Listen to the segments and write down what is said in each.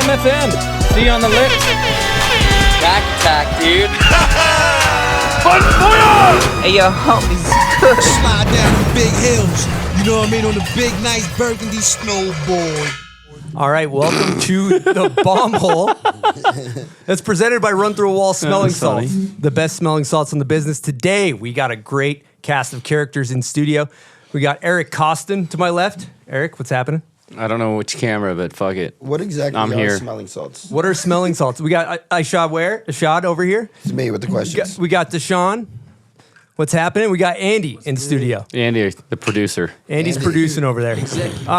MFM. See you on the lift. Back attack, dude. Hey, yo, homies. Slide down the big hills. You know what I mean? On the big, nice burgundy snowboard. All right, welcome to the Bomb Hole. It's presented by Run Through a Wall Smelling Salts, the best smelling salts in the business. Today, we got a great cast of characters in studio. We got Eric Koston to my left. Eric, what's happening? I don't know which camera, but fuck it. What exactly I'm are here. smelling salts? What are smelling salts? We got Ishod Wair, Ishod over here. It's me with the questions. We got Dashawn. What's happening? We got Andy in studio. Andy, the producer. Andy's producing over there.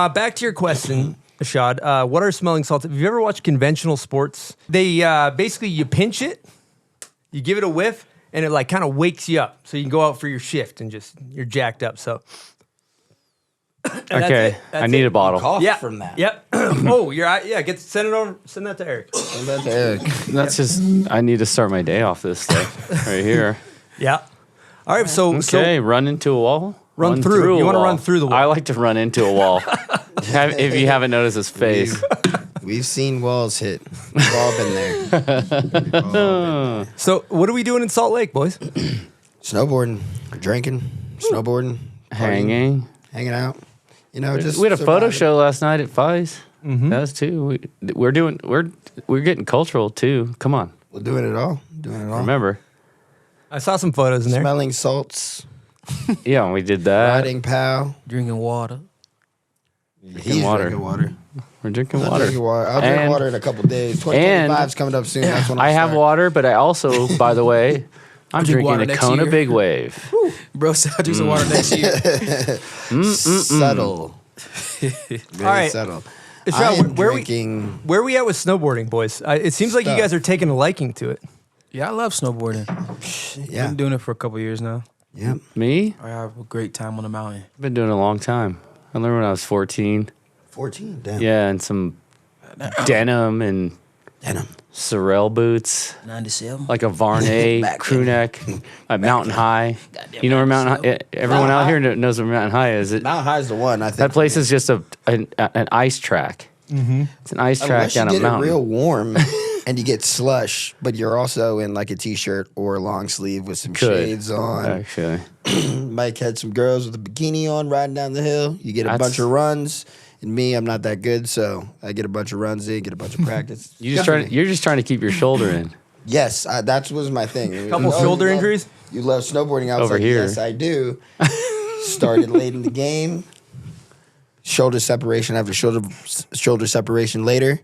Back to your question, Ishod. What are smelling salts? Have you ever watched conventional sports? They basically, you pinch it, you give it a whiff, and it like kind of wakes you up. So you can go out for your shift and just, you're jacked up. So. Okay, I need a bottle. Cough Yeah. from that. Yep. Oh, send it over. Send that to Eric. Send that to Eric. That's just, I need to start my day off this stuff right here. Yeah. All right. So Okay, run into a wall? Run through. You a want to wall. run through the wall. I like to run into a wall. If you haven't noticed his face. We've seen walls hit. We've all been there. So what are we doing in Salt Lake, boys? Snowboarding, drinking, snowboarding, partying, hanging out. You know, just We had a photo surviving. show last night at Fies. That was too. We're getting cultural too. Come on, We're doing it all. Doing it all. remember? I saw some photos in there. Smelling salts, Yeah, we did that. riding pal. Drinking water. He's water. drinking water. We're drinking I'm water. drinking water. I'll drink And- water in a couple days. 2025's coming up soon. That's when I have start. water, but I also, by the way, I'm drink drinking water a next Kona year. Big Wave. Bro said I'll drink some water next year. Subtle. Very right. subtle. Ishod, I am where drinking. we at with snowboarding, boys? It seems like you Stuff. guys are taking a liking to it. Yeah, I love snowboarding. Yeah. Been doing it for a couple years now. Yeah. Me? I have a great time on the mountain. I've been doing it a long time. I learned when I was 14. 14. Damn. Yeah, and some denim and Denim. Sorel boots, 97. like a Varney Back crew in. neck, a Mountain High. You know where Mountain High? Everyone out here knows where Mountain High is. Mount High's the one, I think. That place is just an ice track. It's an ice track Unless you down a get it mountain. real warm and you get slush, but you're also in like a t-shirt or a long sleeve with some Could, shades on. actually. Mike had some girls with a bikini on riding down the hill. You get a That's- bunch of runs. And me, I'm not that good, so I get a bunch of runs in, get a bunch of practice. You're just trying to keep your shoulder in. Yes, that was my thing. Couple shoulder injuries? You love snowboarding. I was Over like, here. yes, I do. Started late in the game. Shoulder separation after shoulder separation later.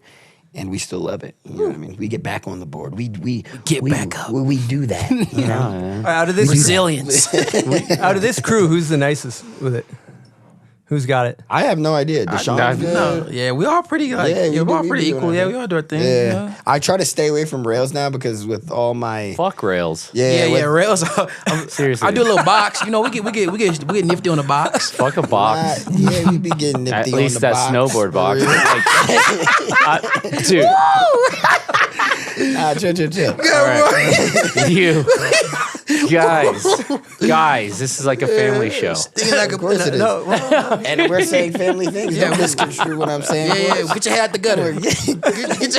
And we still love it. You know what I mean? We get back on the board. We Get back up. We do that. You know? All right, out of this Resilience. out of this crew, who's the nicest with it? Who's got it? I have no idea. Deshaun's good. No, yeah, we all pretty like, Yeah, yeah, we we all do- we pretty be doing equal. our Yeah, thing. we all do our thing. Yeah. You know? I try to stay away from rails now because with all my Fuck rails. Yeah, with- rails. Seriously. I do a little box. You know, we get nifty on the box. Fuck a box. yeah, we be getting nifty At on least the that box. snowboard box. For real. Dude, Chill. all right. You guys, this is like a family show. Of course it is. And we're saying family things. Yeah, Don't misconstrue what I'm saying. Yeah, yeah. Get your head out the gutter. Get your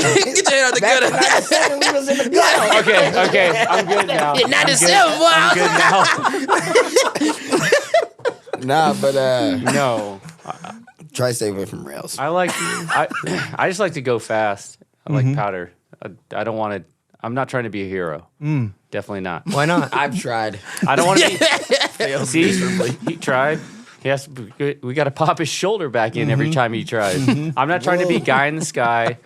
head out the Back when gutter. I said it, we was in the gutter. Okay, I'm good now. Yeah, 97, boy. I'm good now. Nah, but No, try to stay away from rails. I just like to go fast. I like powder. I don't want to. I'm not trying to be a hero. Definitely not. Why not? I've tried. I don't want to be. See, he tried. We got to pop his shoulder back in every time he tries. I'm not trying to be guy in the sky.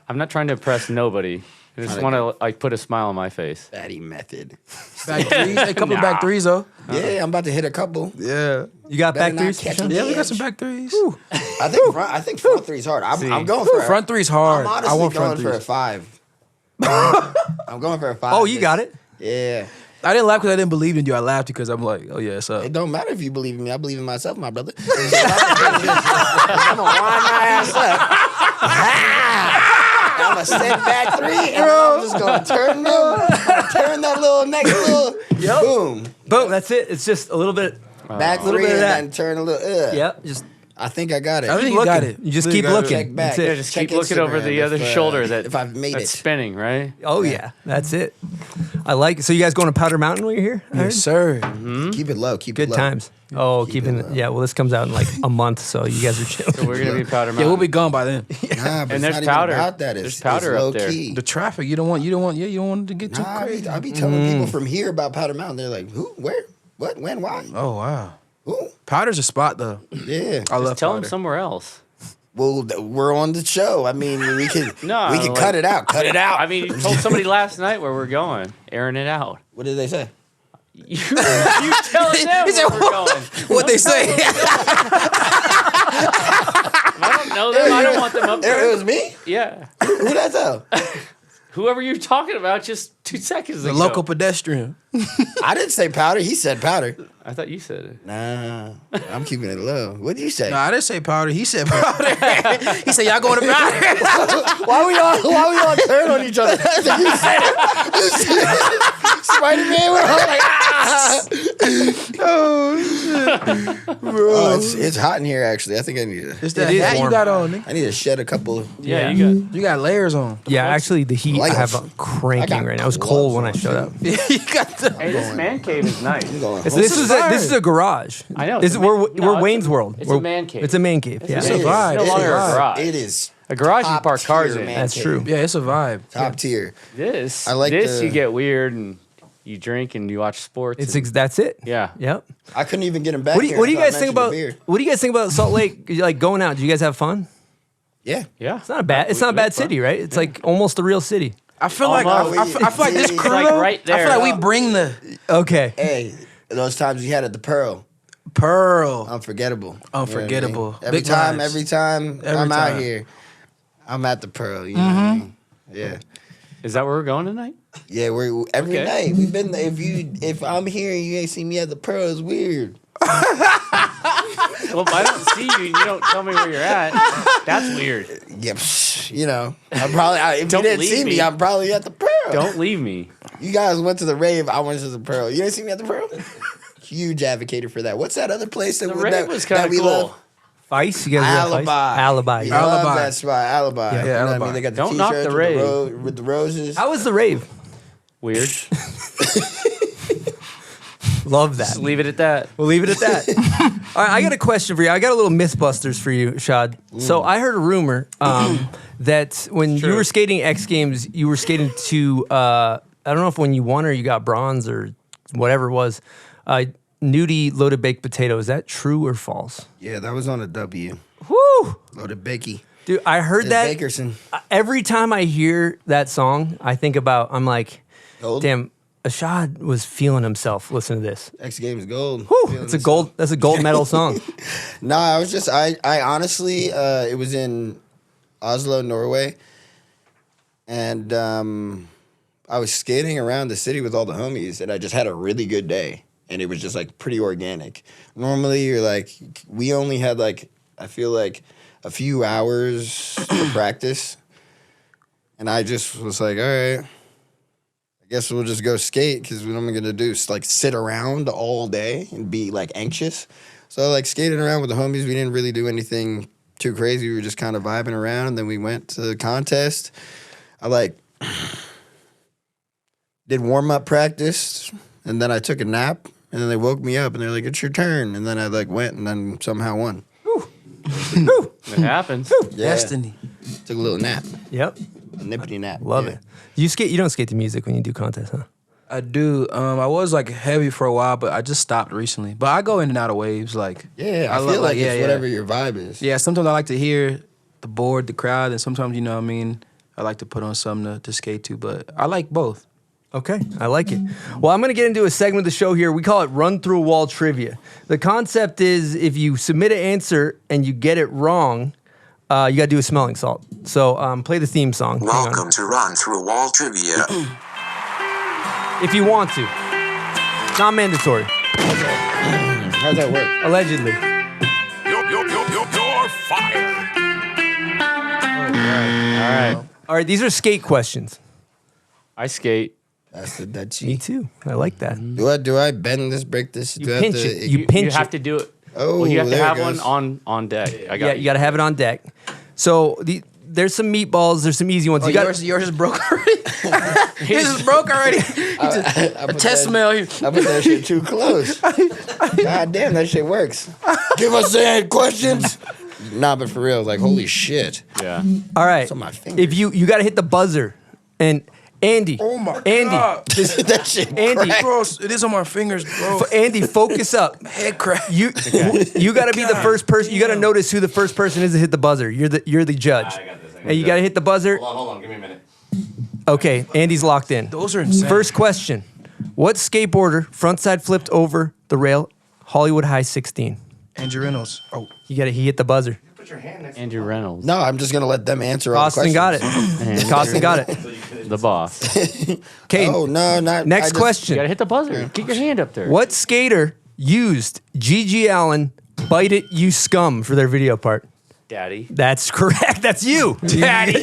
I'm not trying to impress nobody. I just want to like put a smile on my face. Fatty method. Back threes. A couple back threes, though. Yeah, I'm about to hit a couple. Yeah. You got Better back not threes? catch Sean? me. Yeah, we got some back threes. I think front three's hard. I'm going for Front three's hard. I'm I honestly want going front for a threes. 5. I'm going for a 5. Oh, you got it. Yeah. I didn't laugh because I didn't believe in you. I laughed because I'm like, oh, yeah, it's up. It don't matter if you believe in me. I believe in myself, my brother. I'm going to wind my ass up. I'm going to step back 3, and I'm just going to turn that little next little, boom. Boom, that's it. It's just a little bit. Back little 3 bit of and that. then turn a little, Yep, just I think I got it. I think Keep you got looking. it. You just I keep think you got it. looking. Check back. That's it. Yeah, just Check keep looking over Instagram the other if, shoulder that if I've made that's it. spinning, right? Oh yeah, that's it. I like it. So you guys going to Powder Mountain when you're here? I heard? Yes, sir. Keep it low. Keep Good it low. times. Oh, keeping it low. yeah. Well, this comes out in like a month, so you guys are chilling. So we're gonna be Powder Mountain. Yeah, we'll be gone by then. Nah, but And it's there's not powder. Even about that. There's powder it's up low there. key. The traffic, you don't want it to get too Nah, crazy. I be telling people from here about Powder Mountain. They're like, who, where, what, when, why? Oh wow, Who? Powder's a spot though. Yeah. I love Just tell Powder. them somewhere else. Well, we're on the show. I mean, we can No, we can like- cut it out. Cut it out. I mean, you told somebody last night where we're going, airing it out. What did they say? You telling them where we're going. What they say? If I don't know them, I don't want them up It there. was me. Yeah. Who that tell? Whoever you're talking about just 2 seconds The ago. local pedestrian. I didn't say powder. He said powder. I thought you said it. Nah, I'm keeping it low. What did you say? No, I didn't say Powder. He said Powder. He said y'all going to Powder. Why we all turn on each other? You said it. You said it. Spider-Man. We're all like, Oh, it's hot in here. Actually, I think I need to. It's that It is hat you warm. got on, nigga. I need to shed a couple. Yeah, Yeah. you You got layers on. Yeah, actually, the heat I Layers. have cranking I got right now. It was cold when I gloves showed on, up. You got the. Hey, this man cave is nice. I'm going. So this is a garage. I know, This it's is a man- we're no, it's Wayne's a- World. it's a man cave. It's a man cave. Yeah, It's a It is. vibe. no It's a longer a vibe. garage. It is A garage you top park cars tier, in. man. that's cave. true. Yeah, it's a vibe. top tier. This, I like this the- you get weird and you drink and you watch sports. It's and- that's it. yeah. Yep. I couldn't even get him back. What do you, here. what do you I thought I guys think mentioned about? the beer. What do you guys think about Salt Lake? Like going out? Do you guys have fun? Yeah. Yeah. It's not a bad. It's not a bad city, right? It's like almost a real city. I feel like Almost. I feel like this It's crew. like right I feel there. like we bring the Okay. Hey, those times you had at the Pearl, pearl. unforgettable. Unforgettable. Every Big time, vibes. every time Every I'm out time. here, I'm at the Pearl. You know what I mean? Yeah. Is that where we're going tonight? Yeah, we're every Okay. night. We've been there. If I'm here and you ain't see me at the Pearl, it's weird. Well, if I don't see you and you don't tell me where you're at, that's weird. Yeah, you know. I'm probably if you Don't didn't leave see me, me. I'm probably at the Pearl. Don't leave me. You guys went to the rave. I went to the Pearl. You didn't see me at the Pearl. Huge advocator for that. What's that other place that, The we- rave that, was that kind of we cool. love? Vice. You guys love Vice? Alibi. Alibi. You Yeah. love Alibi. that spot. Alibi. Yeah. You know what I Alibi. mean? They got the Don't knock t-shirts the with rave. with the roses. How was the rave? Weird. Love that. Just leave it at that. We'll leave it at that. All right, I got a question for you. I got a little Mythbusters for you, Shad. So I heard a rumor that when you True. were skating X Games, you were skating to I don't know if when you won or you got bronze or whatever it was. Nudie loaded baked potato. Is that true or false? Yeah, that was on a W. Woo, Loaded bakey. dude! I heard that Bakerson. every time I hear that song. I think about. I'm like, Gold. damn. Ashad was feeling himself. Listen to this. X Games gold. Whew, Feeling it's a this gold. That's a gold medal song. No, I was just I honestly it was in Oslo, Norway, and I was skating around the city with all the homies, and I just had a really good day, and it was just like pretty organic. Normally, you're like we only had like I feel like a few hours to practice, and I just was like, all right. I guess we'll just go skate because what am I gonna do? Like sit around all day and be like anxious. So like skating around with the homies, we didn't really do anything too crazy. We were just kind of vibing around, and then we went to the contest. I like did warm up practice, and then I took a nap, and then they woke me up, and they're like, "It's your turn," and then I like went, and then somehow won. It happens. Yeah. Destiny. Took a little nap, Yep, a nippity nap. love Yeah. it. You skate. You don't skate to music when you do contests, huh? I do. I was like heavy for a while, but I just stopped recently. But I go in and out of waves. Like Yeah, I love- feel like it's yeah. whatever your vibe is. Yeah, sometimes I like to hear the board, the crowd, and sometimes, you know what I mean, I like to put on something to skate to, but I like both. Okay, I like it. Well, I'm going to get into a segment of the show here. We call it Run Through a Wall Trivia. The concept is if you submit an answer and you get it wrong, you got to do a smelling salt. So play the theme song. Hang on. Welcome to Run Through Wall Trivia. If you want to. It's not mandatory. How's that work? Allegedly. You're fired. All right. All right, these are skate questions. I skate. That's the Me too. I like that. Do I bend this, break this? You Do I pinch have to, it. You pinch you have it. to do it. Oh, Well, you have to there it have goes. one on deck. I got Yeah, you got to have it on deck. So there's some meatballs. There's some easy ones. Oh, you got yours is broke already. Yours is broke already. I put Test that- smell here. I put that shit too close. God damn, that shit works. Give us the questions. Nah, but for real, like, holy shit. Yeah. all right. on my fingers. If you got to hit the buzzer, and Andy, Oh my Andy, God. that shit Andy, cracked. Bro, it is on my fingers, bro. Andy, focus up. Head crack. You got to be the first person. You got to notice who the first person is to hit the buzzer. You're the judge. I got this. And you got to hit the buzzer. Hold on. Give me a minute. Okay, Andy's locked in. Those are insane. First question: what skateboarder frontside flipped over the rail? Hollywood High 16. Andrew Reynolds. Oh, He hit the buzzer. Andrew Reynolds, No, I'm just gonna let them answer all the Koston questions. got it. Koston got it. the boss. Okay, Oh no, not next I just- You question. gotta hit the buzzer. Get your hand up there. What skater used G.G. Allen "Bite It, You Scum" for their video part? Daddy? That's correct. That's you, Daddy.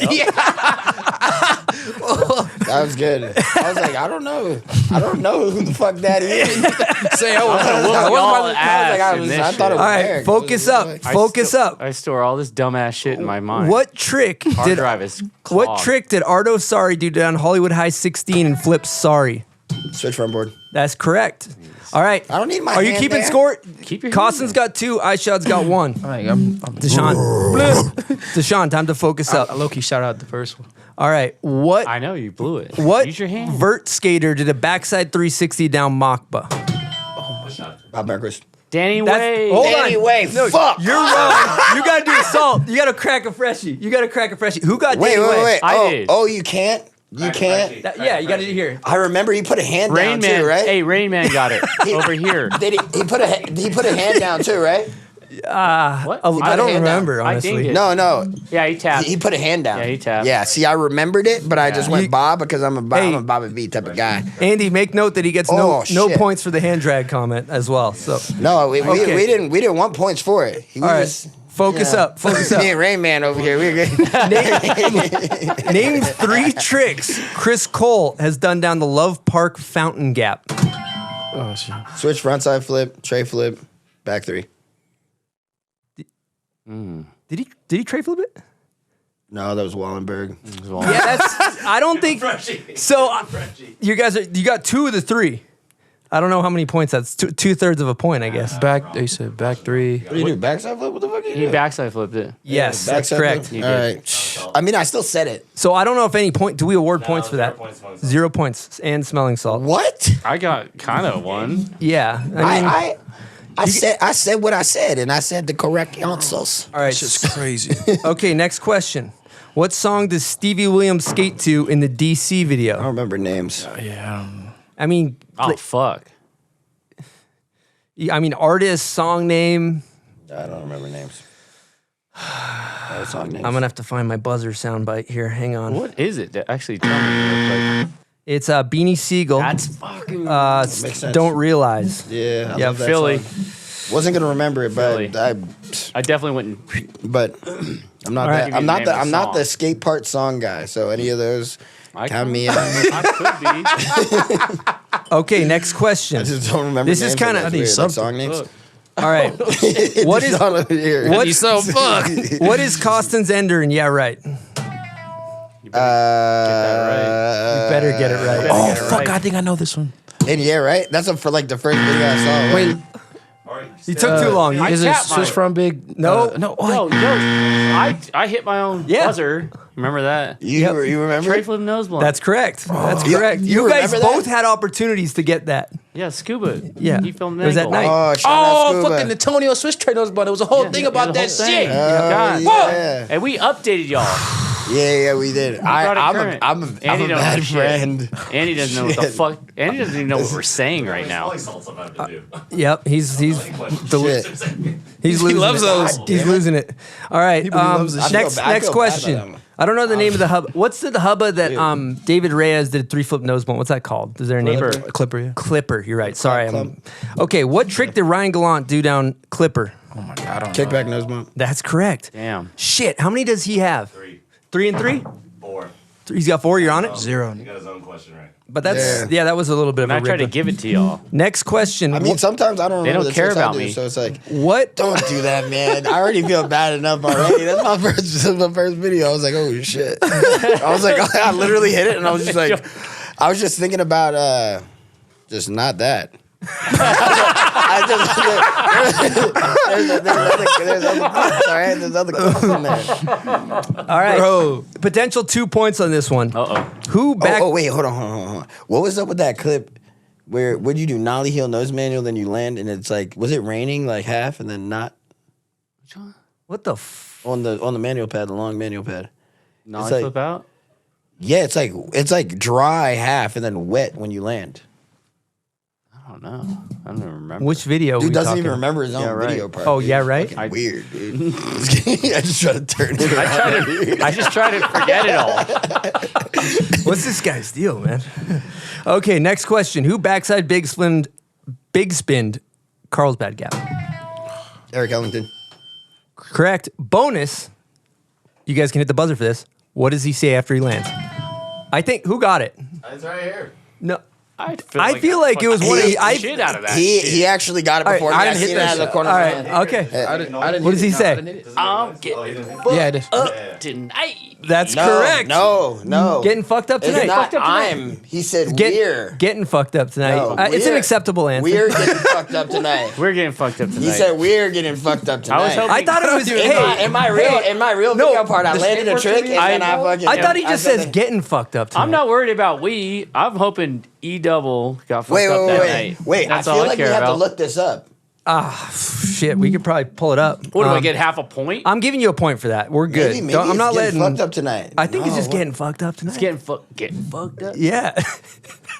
That was good. I was like, I don't know who the fuck that is. say Whoop y'all ass I in this thought it shit. was All right, Eric. focus up. Focus up. I store all this dumbass shit in my mind. What trick Hard did drive is what clogged. trick did Ardo Sari do down Hollywood High 16 and flip Sorry? Switch front board. That's correct. All right. I don't need my Are you hand keeping there. score? Keep your Costin's got 2. iShot's got 1. all right, I'm Deshaun. Deshaun, time to focus I up. low-key shout out the first one. All right. What I know you blew it. what Use your hand. vert skater did a backside 360 down Machba? Bob Marcus. Danny That's- Way. hold on. Anyway, fuck. You're wrong. You gotta do salt. You gotta crack a freshie. Who got Wait, Danny Way? wait. I Oh, did. oh, you can't. You can't. Yeah, you gotta do here. I remember he put a hand Rain down Man. too, right? Hey, Rain Man got it over here. Did he put a hand down too, right? What? I put don't a hand down. remember, I honestly. dinged it. No. Yeah, he tapped. He put a hand down. Yeah, he tapped. Yeah, see, I remembered it, but I just went You- Bob because I'm a Hey. Bobby V type of guy. Andy, make note that he gets Oh, no shit. points for the hand drag comment as well. So, No, we Okay. didn't want points for it. He all right, was focus up. Focus up. me and Rain Man over here. We're good. Name 3 tricks Chris Cole has done down the Love Park Fountain Gap. Oh shit. Switch frontside flip, tray flip, back 3. Did he tray flip it? No, that was Wallenberg. Yeah, that's. I don't think so. You got 2 of the 3. I don't know how many points that's. 2/3 of a point, I guess. Back. They said back 3. What do you do? Backside flip? What the fuck? He backside flipped it. Yes, that's Backside correct. flip? All right. I mean, I still said it. So I don't know if any point. Do we award points for that? 0 points and smelling salt. What? I got kind of one. Yeah, I mean, I said what I said, and I said the correct answers. all right. It's just crazy. Okay, next question. What song does Stevie Williams skate to in the DC I don't video? remember names. Yeah. I mean, Oh, fuck. artist, song name. I don't remember names. That's on names. I'm gonna have to find my buzzer soundbite here. Hang on. What is it? Actually, tell me. Real quick. It's Beanie Siegel. That's fucking. Makes sense. Don't realize. Yeah, I Yeah, love that Philly. song. Wasn't gonna remember it, but Philly. I definitely wouldn't. but I'm not All right. that. Give I'm you the not name the. of the I'm not the song. skate part song guy. So any of those, I count could- me in. I could be. Okay, next question. I just don't remember. This is names, but kinda- that's I need weird, like something. song names. Look. All right. What is Just all over here. what, so fuck. what is Koston's ender? And yeah, right. You better get it right. Oh get it fuck! right. I think I know this one. And yeah, right. That's for like the first video I saw. Wait, You took too long. I is it tapped switch mine. from big? No. no. No, I hit my own Yeah. buzzer. Remember that? You remember? Tray flip nose blunt. That's correct. That's You- correct. you You guys remember that? both had opportunities to get that. yeah, scuba. Yeah. He filmed It was that ankle. night. Oh, shout out Oh, Scuba. fucking Antonio switch trade nose blunt. It was a whole thing about the that whole thing. shit. God. yeah. And we updated y'all. Yeah, we did. brought it I'm current. a Andy don't know bad shit. friend. Andy doesn't know what the Shit. fuck. Andy doesn't even know what we're saying right now. Yep. He's Shit. losing loves it. those. He's losing it. All right. loves this shit. Next I next feel bad question. about him. I don't know the name of the hub. What's the hubba that David Reyes did 3-flip nose blunt? What's that called? Is there a name? Clipper. Clipper. Yeah. Clipper. You're right. Sorry. Club. Okay. What trick did Ryan Gallant do down Clipper? Oh my god. I don't know. Kickback nose bump. That's correct. Damn. Shit. How many does he have? 3 and 3? 4. He's got 4. You're on it. 0. He got his own question right. But that's that was a little bit And of I a tried to rip. give it to y'all. Next question. I mean, sometimes I don't They remember don't the care tricks I about do, me. so it's like, what? don't do that, man. I already feel bad enough already. That's my first video. I was like, oh shit. I was like, I literally hit it, and I was just like, I was just thinking about just not that. There's other clips in there. All right. Bro. Potential 2 points on this one. Uh-oh. Who back? Oh, wait, hold on. What was up with that clip where would you do nollie heel nose manual, then you land, and it's like, was it raining like half and then not What the? on the manual pad, the long manual pad? Nollie like- flip out? Yeah, it's like dry half and then wet when you land. I don't know. I don't even remember. Which video? Dude we doesn't talking even about? remember his own Yeah, right. video part. Oh dude. yeah, right. Fucking weird, dude. I just try to turn it around. I just try to forget it all. What's this guy's deal, man? Okay, next question. Who backside big spinned Carlsbad gap? Eric Ellington. Correct. Bonus. You guys can hit the buzzer for this. What does he say after he lands? I think who got it? It's right here. No. I feel like it was one of the. shit out of that. He actually got it before. I I didn't hit seen that it out of the shit. corner All of my right. hand. Okay. I didn't What does he hit it. say? I didn't hit it. I'm getting Yeah, it is. up tonight. That's No, correct. No. Getting fucked up It's tonight. not. He said we're. Getting fucked up tonight. No, It's an we're- acceptable answer. We're getting fucked up tonight. We're getting fucked up tonight. He said we're getting fucked up tonight. I was hoping. I thought it was. In my real video part, I landed a trick and then I fucking. I thought he just said says getting fucked up tonight. I'm not worried about we. I'm hoping E double got fucked up that night. Wait. That's I all feel I like we care have to about. look this up. Shit, we could probably pull it up. What do I get? Half a point? I'm giving you a point for that. We're good. Maybe I'm it's not getting letting. fucked up tonight. I think he's just what? getting fucked up tonight. Getting fucked up. Yeah.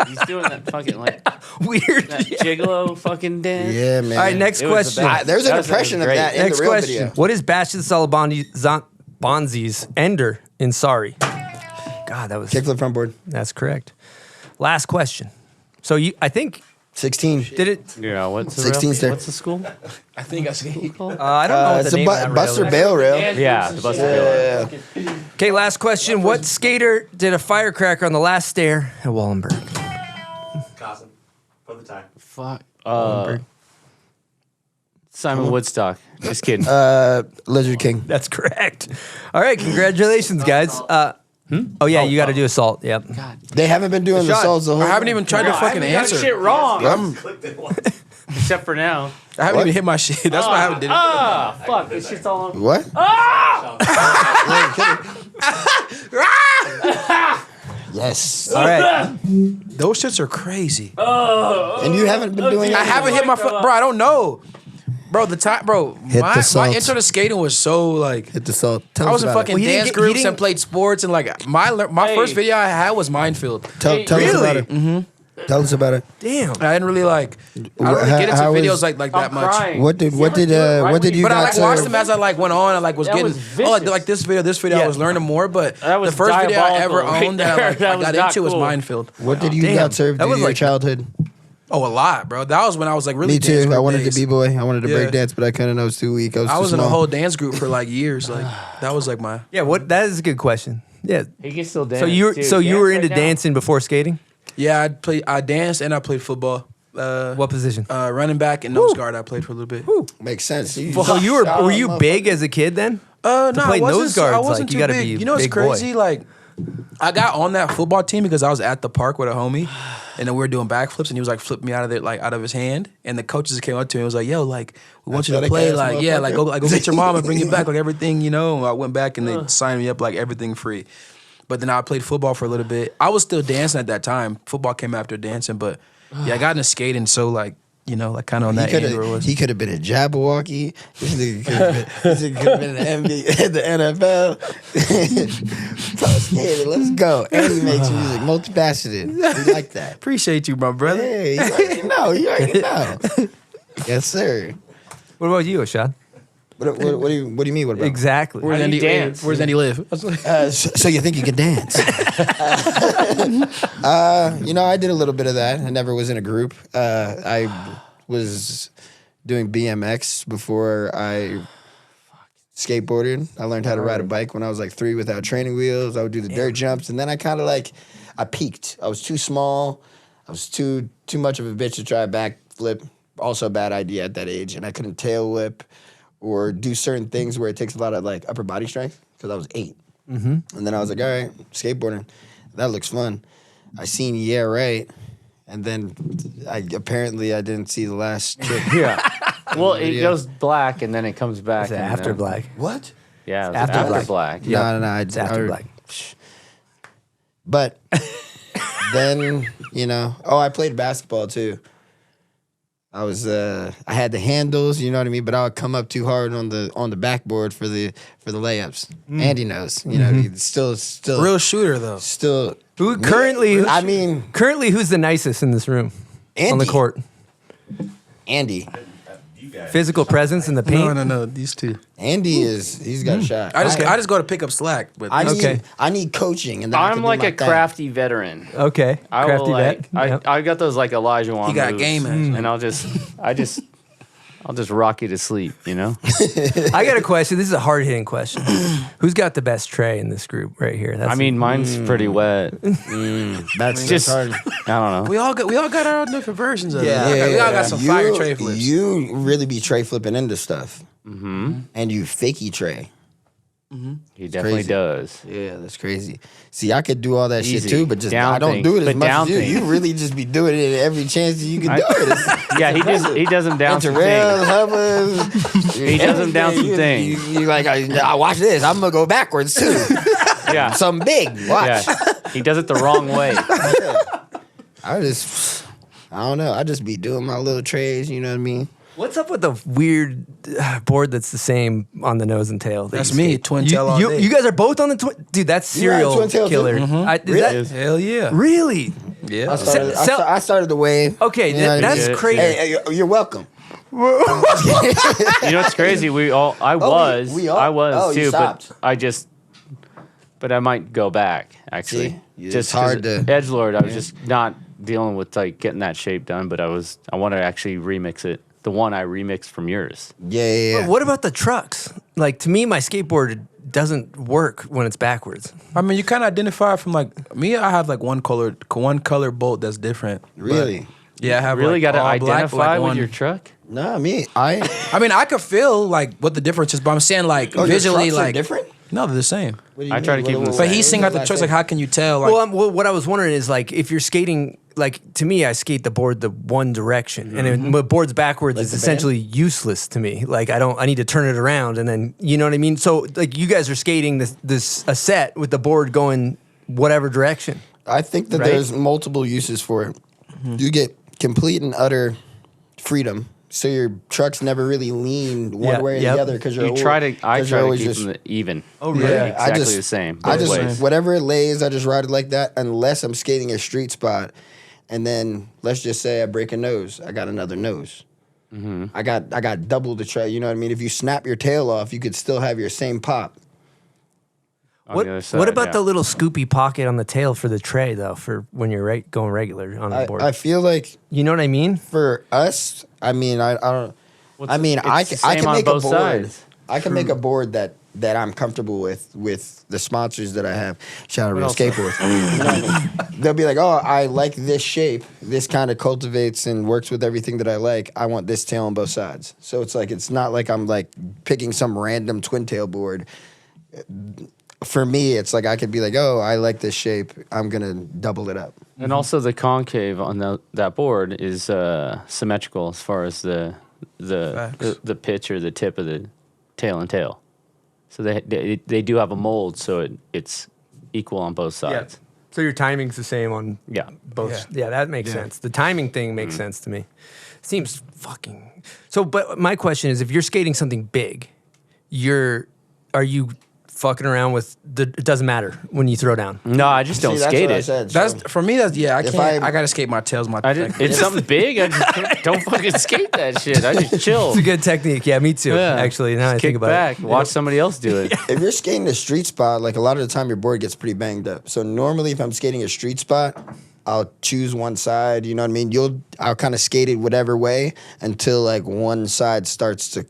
He's doing that fucking like Weird. that Yeah. gigolo fucking dance. Yeah, man. All right, next It was the question. best. There's an That was impression of great. that in Next the real question. video. What is Bash the Bonzi's ender in Sorry? God, that was. Kickflip front board. That's correct. Last question. So I think 16. did it? Yeah, what's the 16 real- stair. What's the school? I think I see. I don't know what It's the a name of that rail Buster is. Bail rail. Yeah, the Buster Bail. Yeah. Okay, last question. What skater did a firecracker on the last stair at Wallenberg? Koston. Put the time. Fuck. Simon Woodstock. Just kidding. Lizard King. That's correct. All right, congratulations, guys. Oh yeah, you got to do assault. Yep. They haven't been doing the solves the whole I haven't even tried to fucking answer. Shit wrong. I'm- Except for now. I haven't even hit my shit. That's why I haven't did it. Ah, fuck. This shit's all on. What? Yes. All right. Those shits are crazy. And you haven't been doing I it? haven't hit my foot, bro. I don't know, bro. The time, bro. Hit the My salt. intro to skating was so like. Hit the salt. Tell I us was in about fucking Well, he didn't dance get- he groups didn't- and played sports and like my Hey. first video I had was Minefield. it. Tell us Really? about it. Mm-hmm. Tell us about it. Damn. I didn't really like. I don't really get into How videos was- like that I'm much. crying. What did You ever do it right what when did you But I guys like watched them as I like went on. I like was That getting was vicious. like this video. I was learning more. But That was the first video I ever diabolical right owned that I, there. like, That I was got not into was cool. Minefield. What did you Damn. got served That in was your like- childhood? Oh, a lot, bro. That was when I was like really. Me too. dance I group wanted days. to b-boy. I wanted to Yeah. break dance, but I couldn't. I was too weak. I too was in a small. whole dance group for like years. Like that was like my. Yeah. What? That is a good question. Yeah. He can still dance. So you were too. you were Dance into right now. dancing before skating? Yeah, I danced and I played football. What position? Running back and nose guard. I played for a little bit. Makes sense. So were you big as a kid then? No, play I wasn't, nose guards, I wasn't like, you too gotta big. be You know what's big boy. crazy? Like, I got on that football team because I was at the park with a homie, and then we were doing backflips, and he was like flipping me out of it, like out of his hand, and the coaches came up to me and was like, "Yo, like we want you to Athletic play, ass like yeah, motherfucker. like go get your mom and bring it back, like everything, you know." And I went back and they signed me up like everything free. But then I played football for a little bit. I was still dancing at that time. Football came after dancing, but yeah, I got into skating, so like. You know, like kind of on that end where it was. He could have been a Jabberwocky. This nigga could have been in the NBA, the NFL. So scared. Let's go. And he makes music, multifaceted. We like that. Appreciate you, my brother. Hey, you already know. You already know. Yes, sir. What about you, Ishod? What do you mean? What about? Exactly. Where's How do Andy? you dance? Where's Andy live? I was like, So you think you can dance? You know, I did a little bit of that. I never was in a group. I was doing BMX before I skateboarded. I learned how to ride a bike when I was like 3 without training wheels. I would do the dirt jumps, and then I kind of I peaked. I was too small. I was too much of a bitch to try a backflip. Also a bad idea at that age, and I couldn't tail whip or do certain things where it takes a lot of like upper body strength because I was 8. Mm-hmm. And then I was like, all right, skateboarding, that looks fun. I seen Yeah Right, and then I didn't see the last trick. Yeah. Well, it goes black and then it comes back. It's after black. What? Yeah, it's After after black. black. No. It's after black. But then, I played basketball too. I had the handles, you know what I mean, but I would come up too hard on the backboard for the layups. Andy knows, he's still Real shooter though. still. Currently, who's the nicest in this room on the Andy. court? Andy. Physical presence in the paint. No. These two. Andy he's got a shot. I just go to pick up slack. But I need coaching, and then I can I'm do like my a thing. crafty veteran. Okay, I crafty will vet. Yep. I got those like Elijah Wan He got moves, game edge. and I'll just rock you to sleep. I got a question. This is a hard hitting question. Who's got the best tray in this group right here? I mean, mine's pretty wet. That's Just hard. I don't know. we all got our own different versions of it. Yeah, We all got some fire tray flips. You really be tray flipping into stuff, and you fakey tray. He definitely crazy. does. Yeah, that's crazy. See, I could do all that Easy. shit too, but just Down I don't thing. do it as But much down as you. thing. You really just be doing it every chance that you can do it. It's, Yeah, he does them down some Terrell, things. Hubbas. He does them down some things. You like, I watch this. I'm gonna go backwards too. Yeah, Something big. Watch. yeah. He does it the wrong way. I don't know. I just be doing my little trays. You know what I mean? What's up with the weird board that's the same on the nose and tail? that That's you me, skate? twin tail all day. You guys are both on the twin. Dude, that's You ride serial twin tail too? killer. Really? Hell yeah. Really? Yeah. I started the wave. Okay, You know what I that's mean? crazy. Hey, you're welcome. You know what's crazy? I was we all- you too, stopped. but I might go back actually. See? It's Just hard 'cause to- edgelord. I was just not dealing with like getting that shape done, but I want to actually remix it. The one I remixed from yours. Yeah. But what about the trucks? Like, to me, my skateboard doesn't work when it's backwards. I mean, you kind of identify from like me. I have like one color bolt that's different. But, Really? yeah, I have Really like got to all black, identify like with one. your truck. No, I I mean, I could feel like what the difference is, but I'm saying like your visually, trucks are like different? No, they're the same. What do you I try mean? to keep them the But same. he's saying out the trucks. Like, how can you tell? Like, Well, what I was wondering is, like, if you're skating, like, to me, I skate the board the one direction. And if the board's backwards, it's the essentially useless to me. Like, I need to turn it around and then, you know what I mean? So, like, you guys are skating a set with the board going whatever direction. I think that Right? there's multiple uses for it. You get complete and utter freedom, so your trucks never really lean one Yeah, way or yep. the other because I try to keep them even. Oh, really? Yeah, Exactly the same. I both just ways. whatever it lays, I just ride it like that unless I'm skating a street spot, and then let's just say I break a nose, I got another nose. I got double the tray. You know what I mean? If you snap your tail off, you could still have your same pop. on the other side, What about yeah. the little scoopy pocket on the tail for the tray, though, for when you're going regular on the board? I feel like You know what I mean? for us, I mean, I don't. I mean, it's I the can same on make a both board. sides. I can make a board that I'm comfortable with the sponsors that I have. Shout out Real else? Skateboards. You know what I mean? They'll be like, oh, I like this shape. This kind of cultivates and works with everything that I like. I want this tail on both sides. So it's like it's not like I'm like picking some random twin tail board. For me, it's like I could be like, oh, I like this shape. I'm gonna double it up. And also the concave on that board is symmetrical as far as the pitch or the tip of the tail and tail. So they do have a mold, so it's equal on both sides. So your timing's the same on Yeah. both. Yeah, that makes sense. The timing thing makes sense to me. Seems fucking. So, but my question is, if you're skating something big, are you fucking around with it doesn't matter when you throw down. No, I just don't See, that's skate what I it. said, that's so- for me. That's I If can't. I- I gotta skate my tails. My It's something big. I just don't fucking skate that shit. I just chill. It's a good technique. Yeah, me too. Yeah. Actually, now I Just think kick about back, it. watch somebody else do it. If you're skating a street spot, like a lot of the time your board gets pretty banged up. So normally if I'm skating a street spot, I'll choose one side, you know what I mean? I'll kind of skate it whatever way until like one side starts to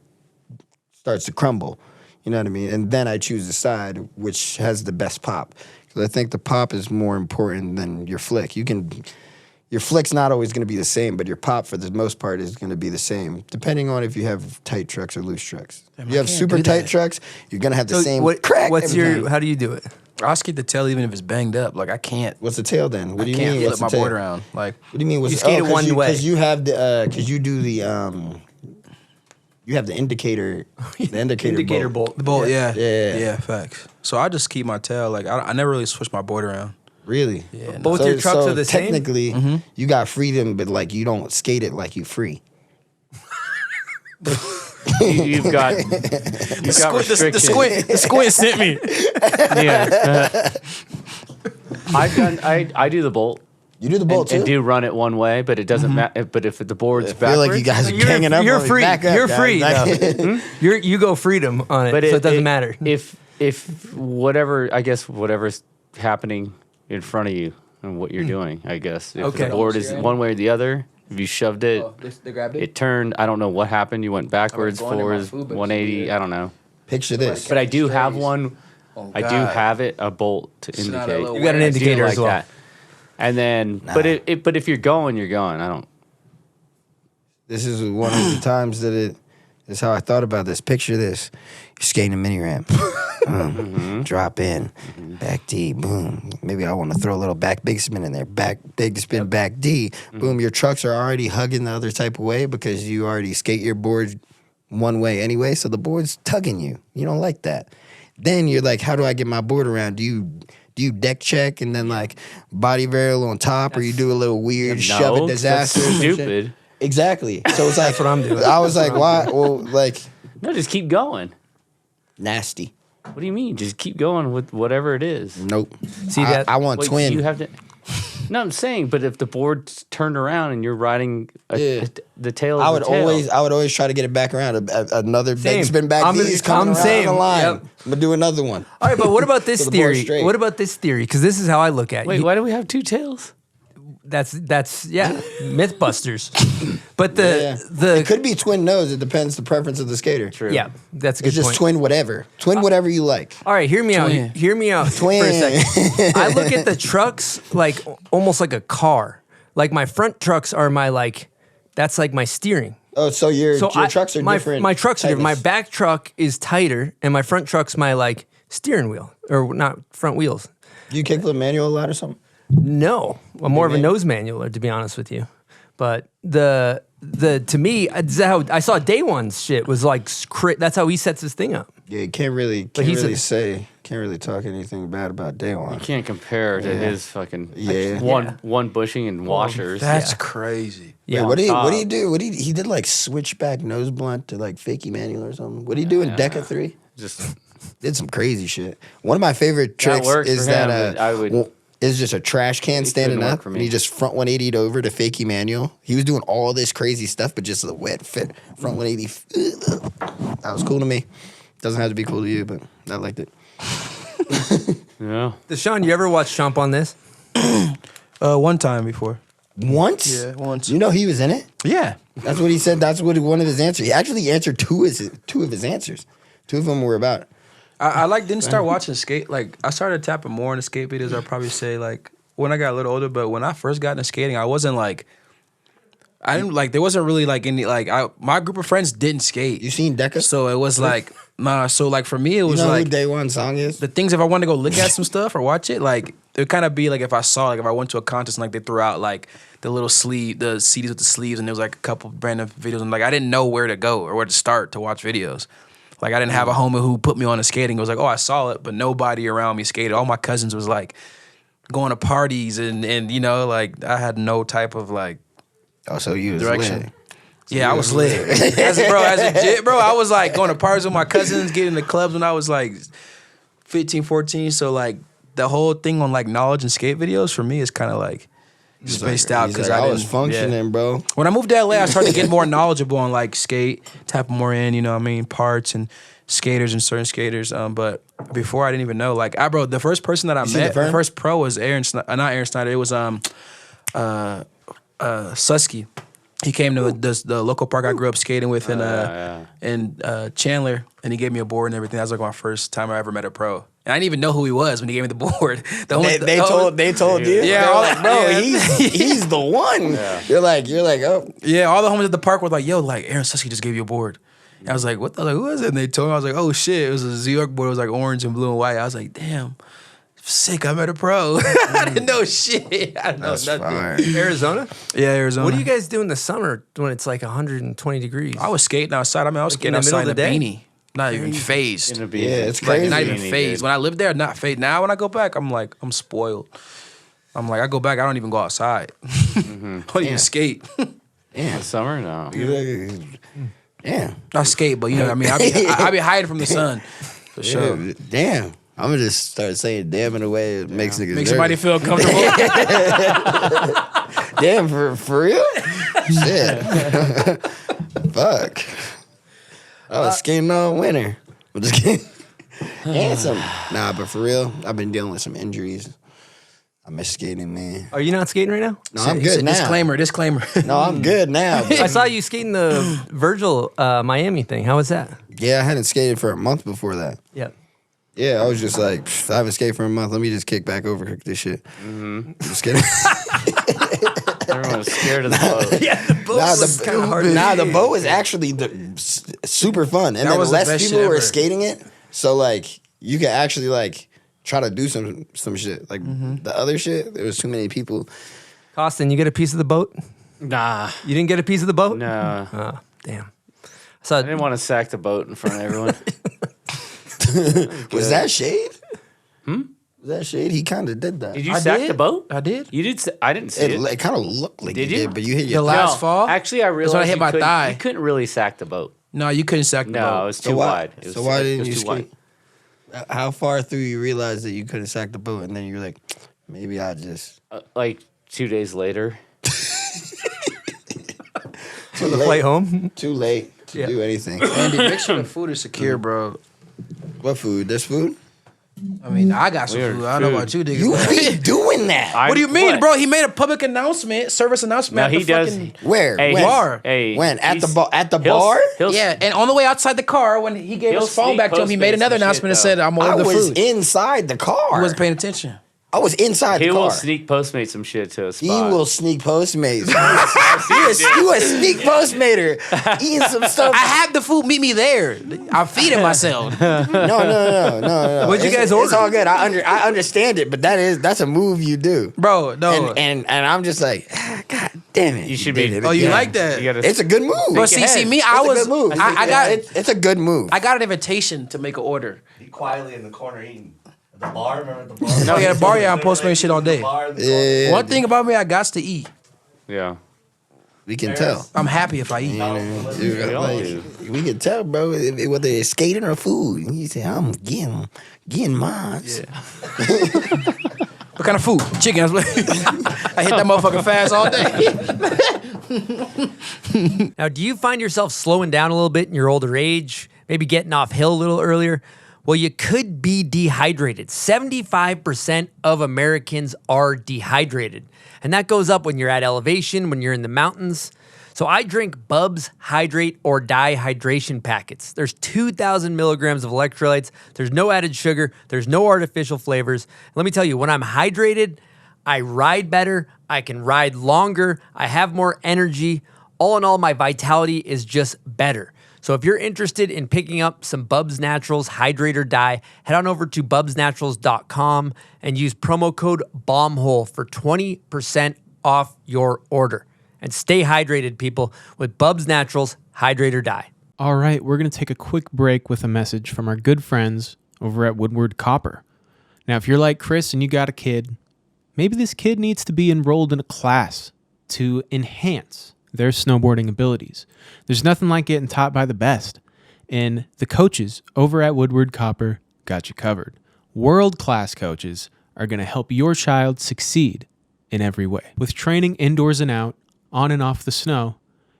crumble. You know what I mean? And then I choose the side which has the best pop. Because I think the pop is more important than your flick. Your flick's not always going to be the same, but your pop, for the most part, is going to be the same, depending on if you have tight trucks or loose trucks. If you have super tight trucks, you're going to have the same crack. How do you do it? I'll skate the tail even if it's banged up. Like I can't. What's the tail then? What do you can't mean? flip my board around. Like what do you mean? You skate it one way because you have the because you do the you have the indicator bolt. the bolt, Yeah. yeah, facts. So I just keep my tail. Like I never really switch my board around. Really? Yeah. Both your trucks are the same? Technically, you got freedom, but like you don't skate it like you free. You've got restrictions. The squint sent me. Yeah. I do the bolt. You do the bolt and too? do run it one way, but it doesn't matter. But if the board's I feel backwards, like you guys are ganging up. You're on me. free. Back up, You're guys. free. Back- though. You go freedom on it, but so it doesn't matter. If whatever's happening in front of you and what you're doing, I guess. If Okay. the board is one way or the other, if you shoved it, They grabbed it. it turned. I don't know what happened. You went backwards, going in my forwards, food, but 180. I don't know. Picture this. But I do have one. Oh, I do God. have it a bolt to It's not a indicate. little You got an way. I do indicator like as well. that. And then, but if you're going, you're going. I don't. This is one of the times that this is how I thought about this. Picture this. You're skating a mini ramp. Drop in. Back D. Boom. Maybe I want to throw a little back big spin in there. Back big spin, back D. Boom. Your trucks are already hugging the other type of way because you already skate your board one way anyway. So the board's tugging you. You don't like that. Then you're like, how do I get my board around? Do you deck check and then like body varial on top, or you do a little weird shove it disaster? That's or some shit? stupid. Exactly. So it's like That's what I'm doing. I was like, why? Well, like No, just keep going. nasty. What do you mean? Just keep going with whatever it is. Nope. See that? I want Wait, twin. You have to. No, I'm saying, but if the board's turned around and you're riding the tail of I would the tail, always try to get it back around. Another Same. big spin back. I'm He's coming around same. the line. Yep. I'm gonna do another one. All right, but what about this So the board's theory? straight. What about this theory? Because this is how I look at wait, it. why do we have two tails? That's Mythbusters. But Yeah. the It could be twin nose. It depends the preference of the skater. True. yeah, that's a good It's just point. twin whatever. Twin whatever you like. All right, hear me out. Twin. Hear me out Twin. for a second. I look at the trucks like almost like a car. Like my front trucks are that's like my steering. Oh, so your So trucks are different. My trucks are different. My tightness. back truck is tighter, and my front truck's my like steering wheel, or not front wheels. Do you kickflip manual a lot or something? No, I'm more of a nose manualer, to be honest with you. But the to me, that's how I saw Day One's shit was like that's how he sets his thing up. Yeah, you can't really talk anything bad about Day One. You can't compare to his fucking Yeah. one bushing and washers. That's crazy. Yeah, Wait, what do you do? He did like switchback nose blunt to like fakie manual or something. What do you do in Deca 3? Just Did some crazy shit. One of my favorite tricks works is for him, that but I would- is just a trash can standing couldn't work up, for and me. he just front 180'd over to fakie manual. He was doing all this crazy stuff, but just a wet fit front 180. That was cool to me. Doesn't have to be cool to you, but I liked it. yeah. Dashawn, you ever watch Chomp on this? One time before. Once? Yeah, once. You know he was in it? Yeah. That's what he said. That's what one of his answers. He actually answered two of his answers. Two of them were about. I didn't start watching skate. Like I started tapping more into skate videos. I'd probably say like when I got a little older. But when I first got into skating, I wasn't like. I didn't like. There wasn't really like any like. My group of friends didn't skate. You seen Deca? So it was like nah. So like for me, it You was know like who Day One song is? the things. If I wanted to go look at some stuff or watch it, like it would kind of be like if I saw like if I went to a contest and like they threw out like the little sleeve, the CDs with the sleeves, and there was like a couple random videos, and like I didn't know where to go or where to start to watch videos. Like I didn't have a homie who put me on to skating. It was like, oh, I saw it, but nobody around me skated. All my cousins was like going to parties and you know, like I had no type of like Oh, so you was direction. lit. Yeah, I was lit. as I was like going to parties with my cousins, getting to clubs when I was like 15, 14. So like the whole thing on like knowledge and skate videos for me is kind of like spaced out He's because like, I I was didn't- functioning, yeah. bro. When I moved to LA, I started to get more knowledgeable on like skate, tap more in, you know what I mean, parts and skaters and certain skaters. But before I didn't even know. Like the first person that I see met, the the firm? first pro was not Aaron Snyder. It was Susky. He came to the local park I grew up skating with in Chandler, and he gave me a board and everything. That was like my first time I ever met a pro. And I didn't even know who he was when he gave me the board. They told you? Yeah, They're all like, bro, he's the one. Yeah. You're like, oh. Yeah, all the homies at the park were like, yo, like, Aaron Susky just gave you a board. And I was like, what the, like, who is it? And they told me, I was like, oh shit, it was a New York board. It was like orange and blue and white. I was like, damn, sick, I met a pro. I didn't know shit. I didn't know nothing. Fire. Arizona? Yeah, Arizona. What do you guys do in the summer when it's like 120 degrees? I was skating outside. I mean, I was Like skating in the middle outside in a of the day? beanie. Not even phased. In a Yeah, it's Like, crazy. not even Beanie, phased. dude. When I lived there, not phased. Now when I go back, I'm like, I'm spoiled. I'm like, I go back, I don't even go outside. I don't even skate. In the summer, no. Yeah. I skate, but you know what I mean? I be hiding from the sun. For sure. Yeah, damn. I'm gonna just start saying damn in a way it makes niggas Make somebody nervous. feel comfortable. Damn, for real? Shit. Fuck. I was skating all winter. I'm just kidding. Handsome. Nah, but for real, I've been dealing with some injuries. I miss skating, man. Are you not skating right now? No, I'm good now. Disclaimer. No, I'm good now. I saw you skating the Virgil Miami thing. How was that? Yeah, I hadn't skated for a month before that. Yeah. Yeah, I was just like, I haven't skated for a month. Let me just kick back over this shit. Just kidding. Everyone was scared of the boat. Yeah, the boat was kind of hard. Nah, the boat was actually super fun, and That then was the less best people shit were ever. skating it. So like, you could actually like try to do some shit. Like the other shit, there was too many people. Koston, you get a piece of the boat? Nah, You didn't get a piece of the boat? no. Oh, damn. So I didn't want to sack the boat in front of everyone. Was that shade? Was that shade? He kind of did that. Did you sack the boat? I did. You did. I didn't see it. It kind of looked like Did you you? did, but you hit The your last fall? Actually, I realized when I hit you my couldn't- thigh. You couldn't really sack the boat. No, you couldn't sack the No, boat. it was too why- wide. It was, so why it didn't was you too skate? wide. How far through you realized that you couldn't sack the boat, and then you were like, maybe I just Like 2 days later. for the flight home? too late to do anything. Andy, make sure the food is secure, bro. What food? There's food? I mean, I got some Weird food. I don't know food. about you, niggas. You be doing that? What do you mean, What? bro? He made a public announcement, service announcement. No, at he the does. fucking- Where? Hey, when? bar. Hey, When? At the he's- bar? At the he'll- bar? he'll- Yeah, and on the way outside the car, when he gave He'll his phone sneak back to him, he made Postmates another some announcement and shit, said, though. I'm I order the was food. inside the car. He wasn't paying attention. I was inside He the will car. sneak Postmate some shit to a spot. He will sneak Postmates. you a sneak Postmater. Eating some stuff. I have the food. Meet me there. I'm feeding myself. No. What'd you guys It's order? all good. I understand it, but that's a move you do. Bro, no. And I'm just like, God damn it. You should did be- it Oh, you again. like that? You gotta- It's a good move. But see, me, I It's a was, good move. I got, It's a good move. I got an invitation to make an order. He quietly in the corner eating. At the bar, remember the bar? No, yeah, the bar, yeah, I'm Postmates shit all day. Yeah, One thing about me, I got to eat. Yeah. we can tell. I'm happy if I eat. Dude, We all like, do. we can tell, bro, whether it's skating or food. You say, I'm getting mine. What kind of food? Chicken. I hit that motherfucker fast all day. Now, do you find yourself slowing down a little bit in your older age? Maybe getting off hill a little earlier? Well, you could be dehydrated. 75% of Americans are dehydrated. And that goes up when you're at elevation, when you're in the mountains. So I drink Bubs Hydrate or Die hydration packets. There's 2,000 milligrams of electrolytes. There's no added sugar. There's no artificial flavors. Let me tell you, when I'm hydrated, I ride better. I can ride longer. I have more energy. All in all, my vitality is just better. So if you're interested in picking up some Bubs Naturals Hydrate or Die, head on over to bubsnaturals.com and use promo code BOMBHOLE for 20% off your order. And stay hydrated, people, with Bubs Naturals Hydrate or Die. All right, we're going to take a quick break with a message from our good friends over at Woodward Copper. Now, if you're like Chris and you got a kid, maybe this kid needs to be enrolled in a class to enhance their snowboarding abilities. There's nothing like getting taught by the best. And the coaches over at Woodward Copper got you covered. World-class coaches are going to help your child succeed in every way. With training indoors and out, on and off the snow,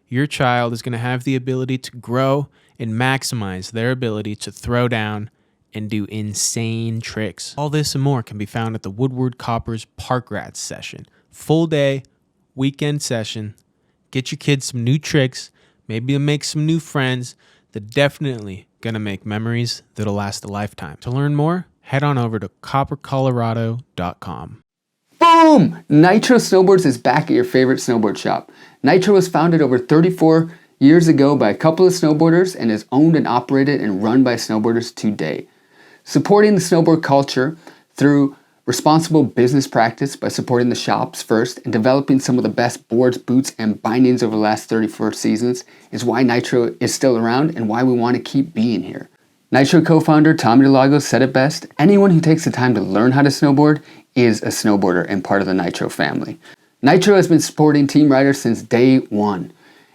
your child is going to have the ability to grow and maximize their ability to throw down and do insane tricks. All this and more can be found at the Woodward Copper's Park Rats session. Full day, weekend session. Get your kids some new tricks, maybe make some new friends. They're definitely going to make memories that'll last a lifetime. To learn more, head on over to coppercolorado.com. Boom! Nitro Snowboards is back at your favorite snowboard shop. Nitro was founded over 34 years ago by a couple of snowboarders and is owned and operated and run by snowboarders today. Supporting the snowboard culture through responsible business practice by supporting the shops first and developing some of the best boards, boots, and bindings over the last 34 seasons is why Nitro is still around and why we want to keep being here. Nitro co-founder Tommy DeLago said it best, anyone who takes the time to learn how to snowboard is a snowboarder and part of the Nitro family. Nitro has been supporting team riders since day one,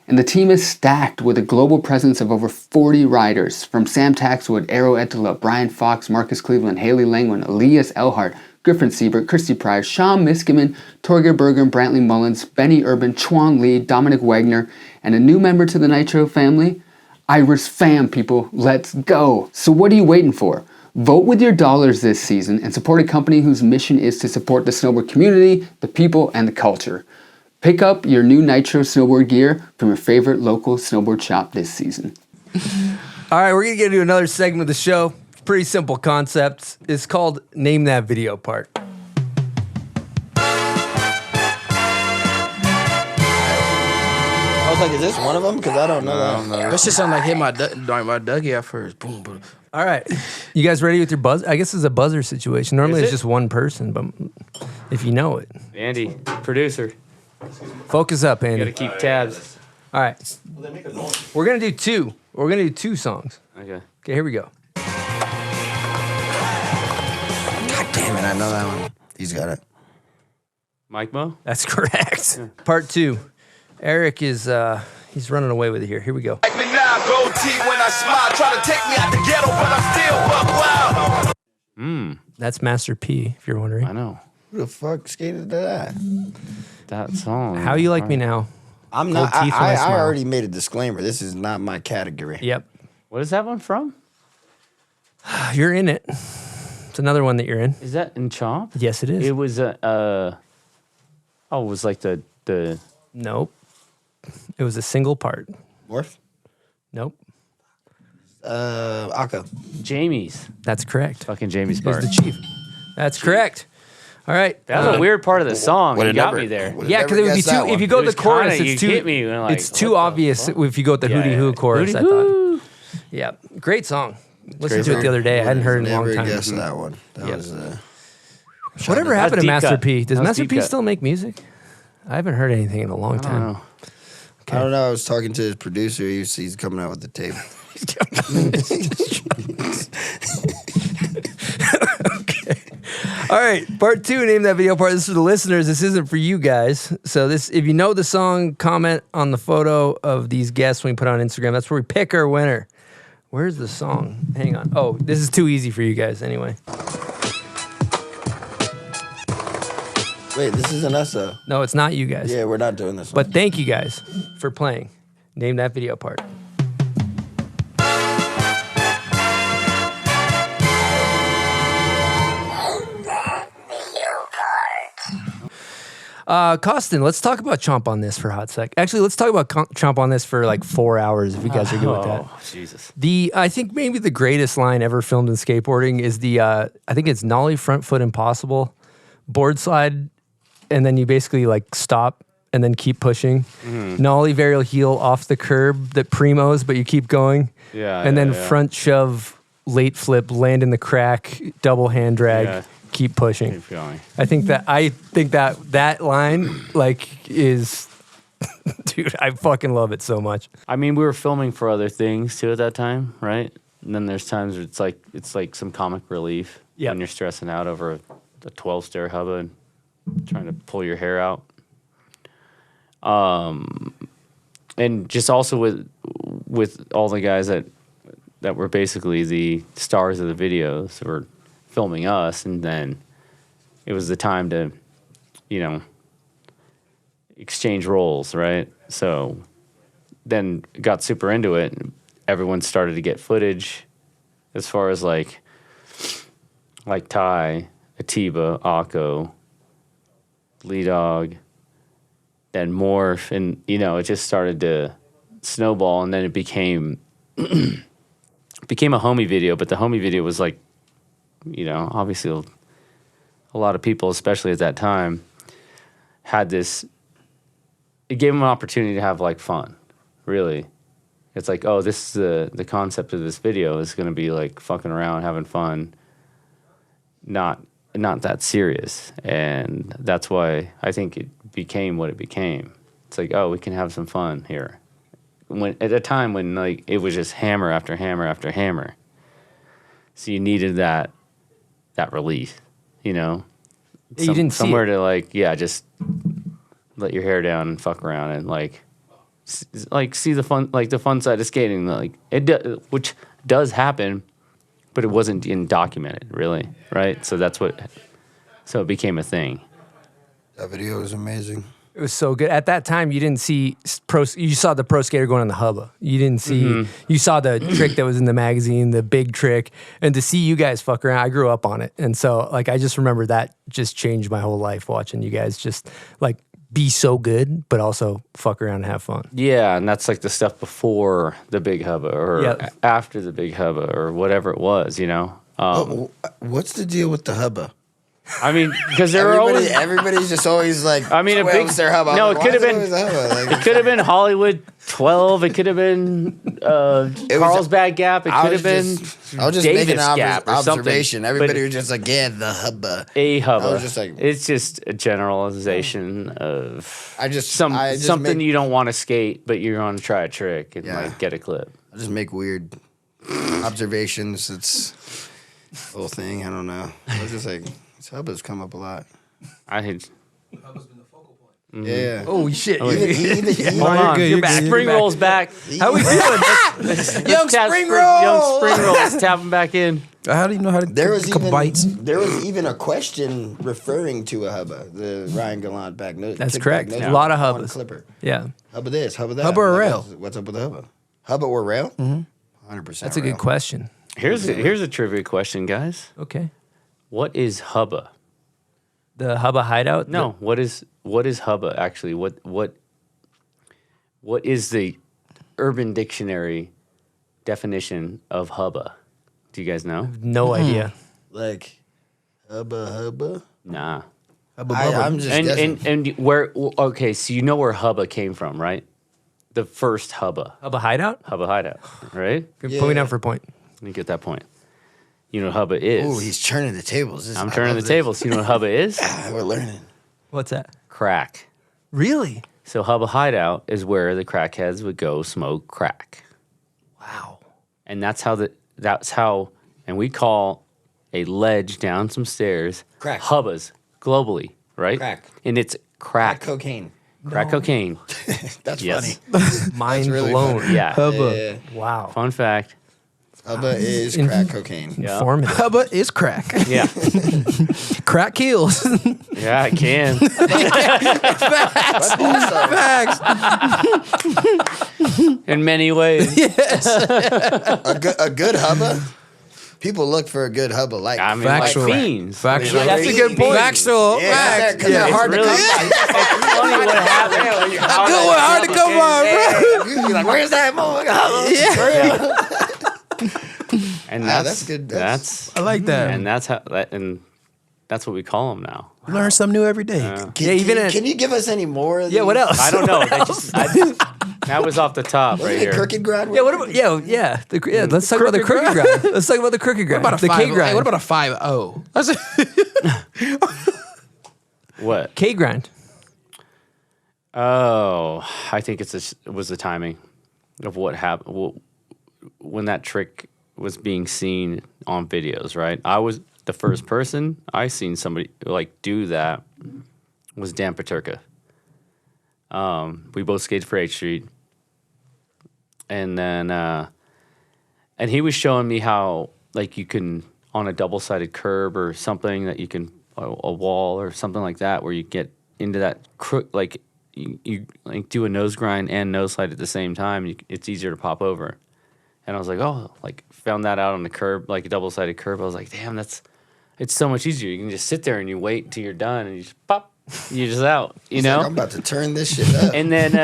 and the team is stacked with a global presence of over 40 riders, from Sam Taxwood, Aero Etala, Brian Fox, Marcus Cleveland, Haley Langwin, Elias Elhart, Griffin Siebert, Christy Price, Sean Miskimen, Torgeir Bergen, Brantley Mullins, Benny Urban, Chuan Lee, Dominic Wagner, and a new member to the Nitro family, Iris Pham, people. Let's go. So what are you waiting for? Vote with your dollars this season and support a company whose mission is to support the snowboard community, the people, and the culture. Pick up your new Nitro snowboard gear from your favorite local snowboard shop this season. All right, we're going to get into another segment of the show. Pretty simple concept. It's called Name That Video Part. I was like, is this one of them? Because I don't know that. That shit sound like hit my Dougie at first. Boom, boom. All right. You guys ready with your buzz? I guess it's a buzzer situation. Normally Is it's it? just one person, but if you know it. Andy, producer, Focus up, you Andy. gotta keep tabs. All right. We're going to do two. We're going to do two songs. Okay. Okay, here we go. God damn it, I know that one. He's got it. Mike Mo? That's correct. Part two. Eric is, he's running away with it here. Here we go. Like me now, goatee when I smile. Try to take me out the ghetto, but I'm still buck wild. That's Master P, if you're wondering. I know. Who the fuck skated to that? That song. How You Like Me Now? I'm not. Gold teeth when I I smile. already made a disclaimer. This is not my category. Yep. What is that one from? You're in it. It's another one that you're in. Is that in Chomp? Yes, it is. It was it was like the Nope. It was a single part. Morph? Nope. Akko. Jamie's. That's correct. Fucking Jamie's It was part. the Chief. That's correct. All right. That was a weird part of the song. Would've You got never- me there. would've Yeah, never because it would be guessed that too. If one. you go It to was the chorus, kinda- it's you too. hit me, and like, it's too what the obvious fuck? if you go with the Hootie Hoo chorus. I thought. Hootie-hoo. Yeah, great song. Listened great to it song. the other day. I hadn't heard it in a long Never time. guessed that one. That Yep. was. Whatever happened to deep Master cut. P? Does That was Master deep P cut. still make music? I haven't heard anything in a long I don't time. know. I don't know. I was talking to his producer. He's coming out with the tape. All right, part two. Name that video part. This is for the listeners. This isn't for you guys. So this, if you know the song, comment on the photo of these guests when we put it on Instagram. That's where we pick our winner. Where's the song? Hang on. Oh, this is too easy for you guys. Anyway, Wait, this isn't us though. no, it's not you guys. Yeah, we're not doing this one. But thank you guys for playing. Name that video part. Koston, let's talk about Chomp on this for a hot sec. Actually, let's talk about Chomp on this for like 4 hours if you guys are good with that. Oh, Jesus. I think maybe the greatest line ever filmed in skateboarding is I think it's nollie front foot impossible, board slide, and then you basically like stop and then keep pushing. Nollie varial heel off the curb that primos, but you keep going. Yeah, And yeah, then yeah. front shove, late flip, land in the crack, double hand drag, Yeah. keep pushing. Keep going. I think that line like is dude, I fucking love it so much. I mean, we were filming for other things too at that time, right? And then there's times where it's like some comic relief Yeah. when you're stressing out over a 12-stair hubba and trying to pull your hair out. And just also with all the guys that were basically the stars of the videos were filming us, and then it was the time to, exchange roles, right? So then got super into it. Everyone started to get footage as far as like Ty, Atiba, Akko, Lee Dog, and morph, and it just started to snowball, and then it became a homie video. But the homie video was like, obviously a lot of people, especially at that time, had this. It gave them an opportunity to have like fun, really. It's like, oh, this is the concept of this video is going to be like fucking around, having fun, not that serious. And that's why I think it became what it became. It's like, oh, we can have some fun here. When at a time when like it was just hammer after hammer after hammer. So you needed that relief, You didn't see somewhere it. to like, just let your hair down and fuck around and like see the fun side of skating, like which does happen, but it wasn't documented really, right? So so it became a thing. That video was amazing. It was so good. At that time, you didn't see you saw the pro skater going on the hubba. You didn't see, you saw the trick that was in the magazine, the big trick. And to see you guys fuck around, I grew up on it. And so, like, I just remember that just changed my whole life watching you guys just, like, be so good, but also fuck around and have fun. Yeah, and that's like the stuff before the big hubba or after the big hubba or whatever it was, What's the deal with the hubba? I mean, because there were always everybody's just always like. I mean, their hubba. No, Like, it could have been. Like, It could have been Hollywood 12. It could have been Carlsbad Gap. It could have been I was just Davis making an Gap or observation. something. Everybody But was just like, yeah, the hubba. a hubba. I was just like, it's just a generalization of I just something make, you don't want to skate, but you're going to try a trick and like get a clip. I just make weird observations. It's the whole thing. I don't know. I was just like, this hubba's come up a lot. I hate. Yeah. Oh, shit. Even Hold on. You're back. Spring You're back. rolls back. How we doing? Young spring roll. Young spring roll. Let's tap them back in. How do you know how to There was couple bites? There was even a question referring to a hubba. The Ryan Gallant back nose. That's kick correct. back A nose lot of on hubbas. Clipper. Yeah. Hubba this, hubba that. Hubba or Like, rail? What's up with the hubba? Hubba or rail? 100%. That's a good question. Here's a trivia question, guys. Okay. What is hubba? The hubba hideout? No. What is hubba actually? What is the Urban Dictionary definition of hubba? Do you guys know? No idea. Like hubba. Nah. I'm just guessing. And where? Okay, so you know where hubba came from, right? The first hubba Hubba hideout? hideout, right? Put me down for a point. Let me get that point. You know what hubba is? Ooh, he's turning the tables. I'm turning the tables. You know what hubba is? We're learning. What's that? Crack. Really? So hubba hideout is where the crackheads would go smoke crack. Wow. And that's how, and we call a ledge down some stairs Crack. hubbas globally, right? Crack. And it's crack. Cocaine. Crack cocaine. That's Yes. funny. Mind really blown. Yeah. Yeah. Wow. Fun fact. Hubba is crack cocaine. Yeah. Informative. Hubba is crack. Yeah. Crack kills. Yeah, I can. In many ways. A good hubba. People look for a good hubba. Like I mean, Factual. like fiends. Factual. That's a good point. Factual. yeah, because they're It's hard really to come by. funny what happened. Good one, hard to come by, bro. You be like, where's that motherfucker hubba? And that's good. That's I like that. and that's what we call them now. You learn something new every day. Can you give us any more? Of Yeah, what these? else? I don't know. That was off the top right Wasn't here. it crooked grind? Yeah, what about, let's talk about the crooked grind. Let's talk about the crooked grind. What about a the 5? K grind. Hey, what about a 5-0? What? K grind? Oh, I think it was the timing of what happened when that trick was being seen on videos. Right, I was the first person I seen somebody like do that was Dan Paterka. We both skated for H Street, and then and he was showing me how like you can on a double-sided curb or something that you can a wall or something like that where you get into that like you like do a nose grind and nose slide at the same time. It's easier to pop over, and I was like, oh, like found that out on the curb, like a double-sided curb. I was like, damn, it's so much easier. You can just sit there and you wait till you're done and you just pop. you're just out. You He's know. like, I'm about to turn this shit up. And then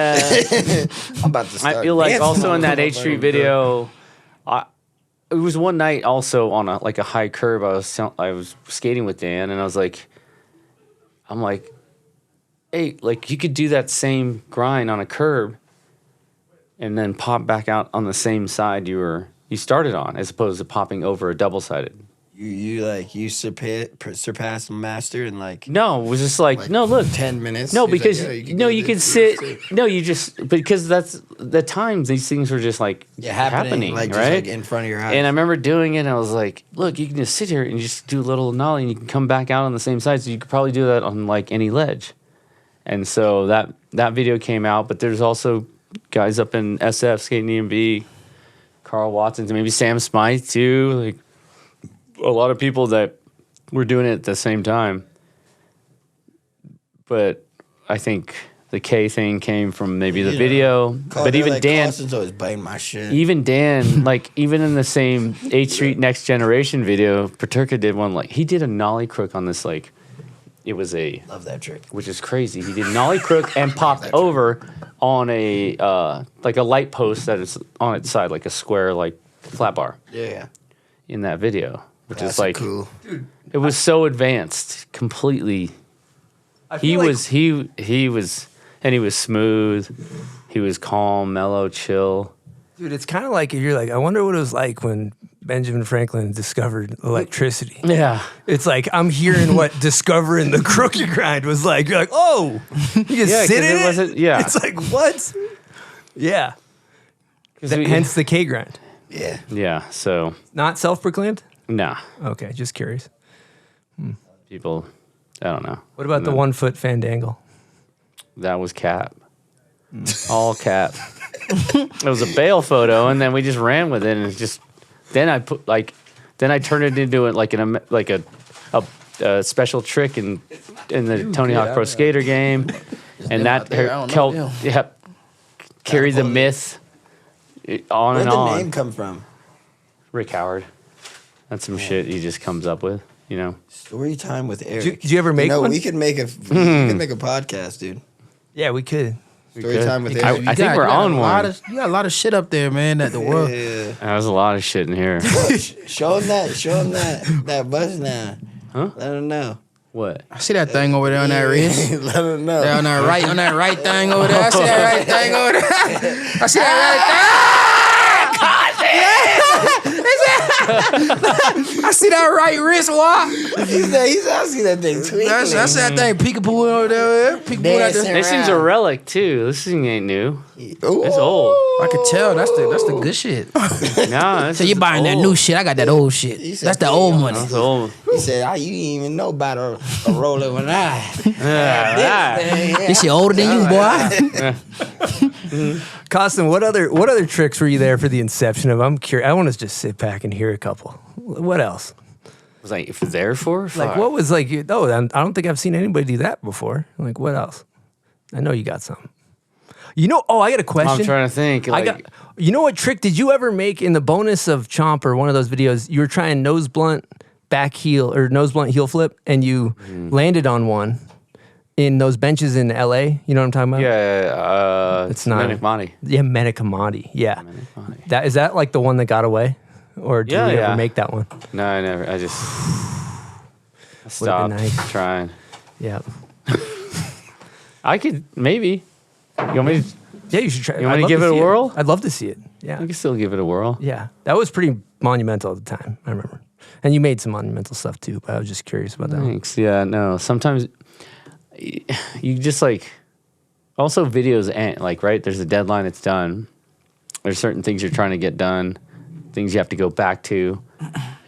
I'm about to start I feel like dancing also in on that my H Street own. video, it was one night also on a high curve. I was skating with Dan, and I'm like, hey, like you could do that same grind on a curb, and then pop back out on the same side you started on, as opposed to popping over a double sided. You surpassed master in like No, it was just like no, look, 10 minutes. no, He's because like, you could sit. No, you just because that's the times these things were just like happening, like, right? just like in front of your eyes. And I remember doing it, and I was like, look, you can just sit here and just do a little nollie, and you can come back out on the same side. So you could probably do that on like any ledge. And so that video came out, but there's also guys up in SF skating EMB, Carl Watson's, maybe Sam Smythe too. Like a lot of people that were doing it at the same time. But I think the K thing came from maybe the video. But even Dan, Koston's always biting my shit. even Dan, like even in the same 8th Street Next Generation video, Paterka did one, like he did a nollie crook on this, like it was Love that trick. which is crazy. He did nollie crook and popped over on a like a light post that is on its side, like a square like flat bar Yeah. in that video, which That's is like cool. it was so advanced, completely. He was and he was smooth. He was calm, mellow, chill. Dude, it's kind of like if you're like, I wonder what it was like when Benjamin Franklin discovered electricity. Yeah. It's like I'm hearing what discovering the crooked grind was like. You're like, oh, you can Yeah, sit 'cause in it it. wasn't- yeah. It's like what? Yeah. Hence the K grind. Yeah. Yeah. So Not self-proclaimed. nah, Okay, just curious. people. I don't know. What about the 1 foot fandangle? That was cap. All cap. It was a bail photo, and then we just ran with it, and it's just. Then I turned it into a special trick in the Tony Hawk Pro Skater game, and that carried the myth on Where'd and the on. name come from? Rick Howard. That's some shit he just comes up with, you know. Story time with Eric. Did you ever make one? We could make a podcast, dude. Yeah, we could. Story time with I Eric. think we're on one. You got a lot of shit up there, man. That the world. Yeah. There's a lot of shit in here. Show him that buzz now. Huh? Let him know. What? I see that thing over there on that wrist. Let him know. There on that right thing over there. I see that right thing over there. I see that right thing. I see that right wrist walk. I see that thing tweaking. I see that thing peekaboo over there. Peekaboo out Dancing. there. This thing's a relic too. This thing ain't new. Ooh. It's old. I could tell. That's the good shit. Nah, So you buying that new shit? I got that old shit. He said, That's the old money. That's old. He said, you didn't even know about a roller when I. This shit older than you, boy. Koston, what other tricks were you there for the inception of? I'm curious. I want to just sit back and hear a couple. What else? Was I there for? Like what was like? Oh, I don't think I've seen anybody do that before. Like what else? I know you got something. You know? Oh, I got a question. I'm trying to think. Like, You know what trick did you ever make in the bonus of Chomp or one of those videos? You were trying nose blunt back heel or nose blunt heel flip, and you landed on one in those benches in LA. You know what I'm talking about? yeah, It's not- Menicmati. Yeah, Menicamati. Yeah. Is that like the one that got away? Or did we ever make that one? No, I never. I just Would've stopped been nice. trying. Yeah. I could maybe. You want me to? Yeah, you should try. You want I'd to love give it a see whirl? I'd love to see it. Yeah. I can still give it a whirl. Yeah. That was pretty monumental at the time, I remember. And you made some monumental stuff too, but I was just curious about that one. Thanks. Yeah, no. Sometimes you just like. Also, videos end like right. There's a deadline. It's done. There's certain things you're trying to get done. Things you have to go back to.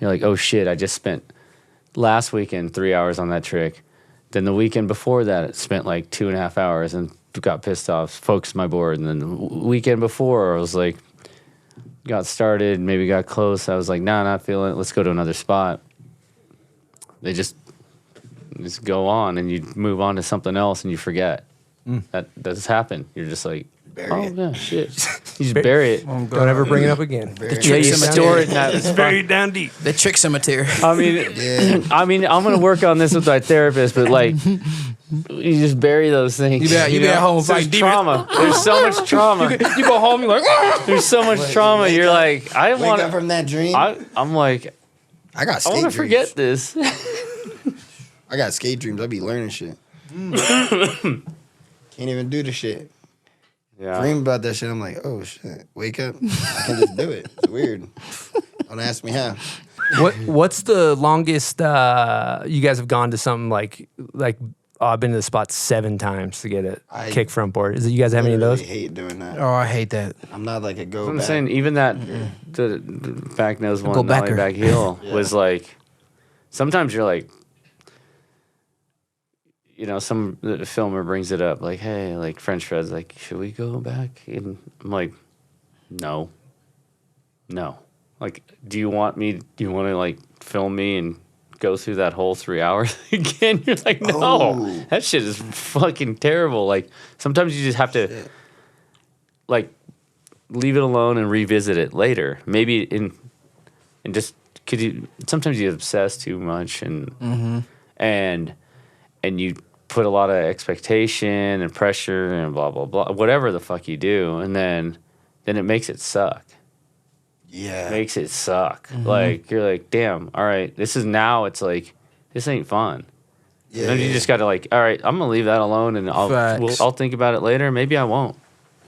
You're like, oh shit! I just spent last weekend 3 hours on that trick. Then the weekend before that, it spent like 2.5 hours and got pissed off, focused my board. And then the weekend before, I was like, got started, maybe got close. I was like, nah, not feeling it. Let's go to another spot. They just go on, and you move on to something else, and you forget. That does happen. You're just like, yeah, shit. You just bury it. Don't ever bring it up again. Yeah, you store it in that It's buried down deep. The trick cemetery. I mean, I'm gonna work on this with my therapist, but like, You just bury those things. You be at home There's fighting demons. trauma. There's so much trauma. You go home, you're like, There's so much trauma. You're like, I Wake want up from that dream. I'm like, I got I skate want to dreams. forget this. I got skate dreams. I be learning shit. Can't even do the shit. Yeah. Dream about that shit. I'm like, oh shit. Wake up. I can just do it. It's weird. Don't ask me how. What's the longest you guys have gone to something like I've been to the spot 7 times to get a kick front board. Is it you guys have any of those? I hate doing that. oh, I hate that. I'm not like a go I'm back. saying even that the back nose one, Go nollie backer. back heel was like. Sometimes you're like, some the filmer brings it up like, hey, like French Fred's like, should we go back? And I'm like, no. Like, do you want to like film me and go through that whole 3 hours again? You're like, no, that shit is fucking terrible. Like, sometimes you just have to like leave it alone and revisit it later. Maybe and just sometimes you obsess too much and you put a lot of expectation and pressure and blah blah blah, whatever the fuck you do, and then it makes it suck. Yeah. Makes it suck. Like, you're like, damn, all right, it's like, this ain't fun. Yeah. And then you just got to like, all right, I'm going to leave that alone and I'll think about it later. Maybe I won't.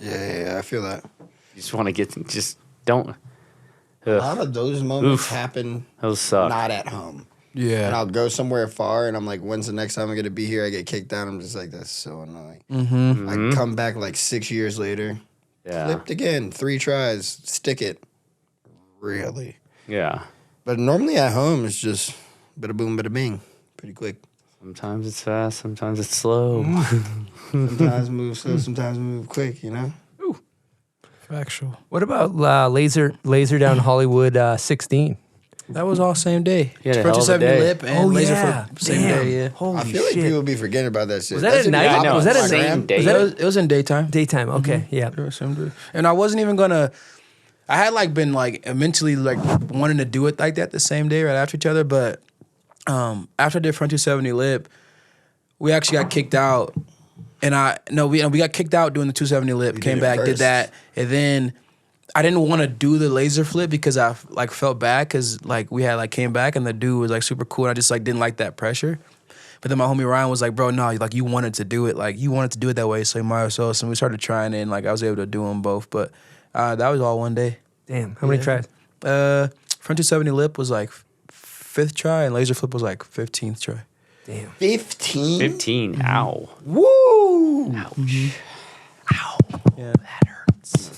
Yeah, I feel that. You just want to don't. A lot of those moments happen Those suck. not at home. Yeah. And I'll go somewhere far and I'm like, when's the next time I'm going to be here? I get kicked out. I'm just like, that's so annoying. I come back like 6 years later. Yeah. Flipped again. 3 tries. Stick it. Really. Yeah. But normally at home, it's just bada boom, bada bing. Pretty quick. Sometimes it's fast, sometimes it's slow. Sometimes move slow, sometimes move quick, you know? Factual. What about laser down Hollywood 16? That was all same day. You had a Frontal hell of a 70 day. lip and laser flip same Damn. day, yeah. Holy I feel like shit. people be forgetting about that shit. Was that That's at night? in the I know, Was that it's at same night? day. Was that It was in daytime. daytime? Okay, yeah. It was same day. And I wasn't even gonna. I had like been like mentally like wanting to do it like that the same day right after each other, but after I did front 270 lip, we actually got kicked out, and we got kicked out doing the 270 lip. You Came did it back, did first. that, and then I didn't want to do the laser flip because I like felt bad because like we had like came back and the dude was like super cool. And I just like didn't like that pressure. But then my homie Ryan was like, bro, no, like you wanted to do it. Like you wanted to do it that way. So you might as well. So we started trying it and like I was able to do them both. But that was all one day. Damn. How many tries? Front 270 lip was like 5th try and laser flip was like 15th try. Damn. 15? 15. Ow. Woo! Ouch. Yeah.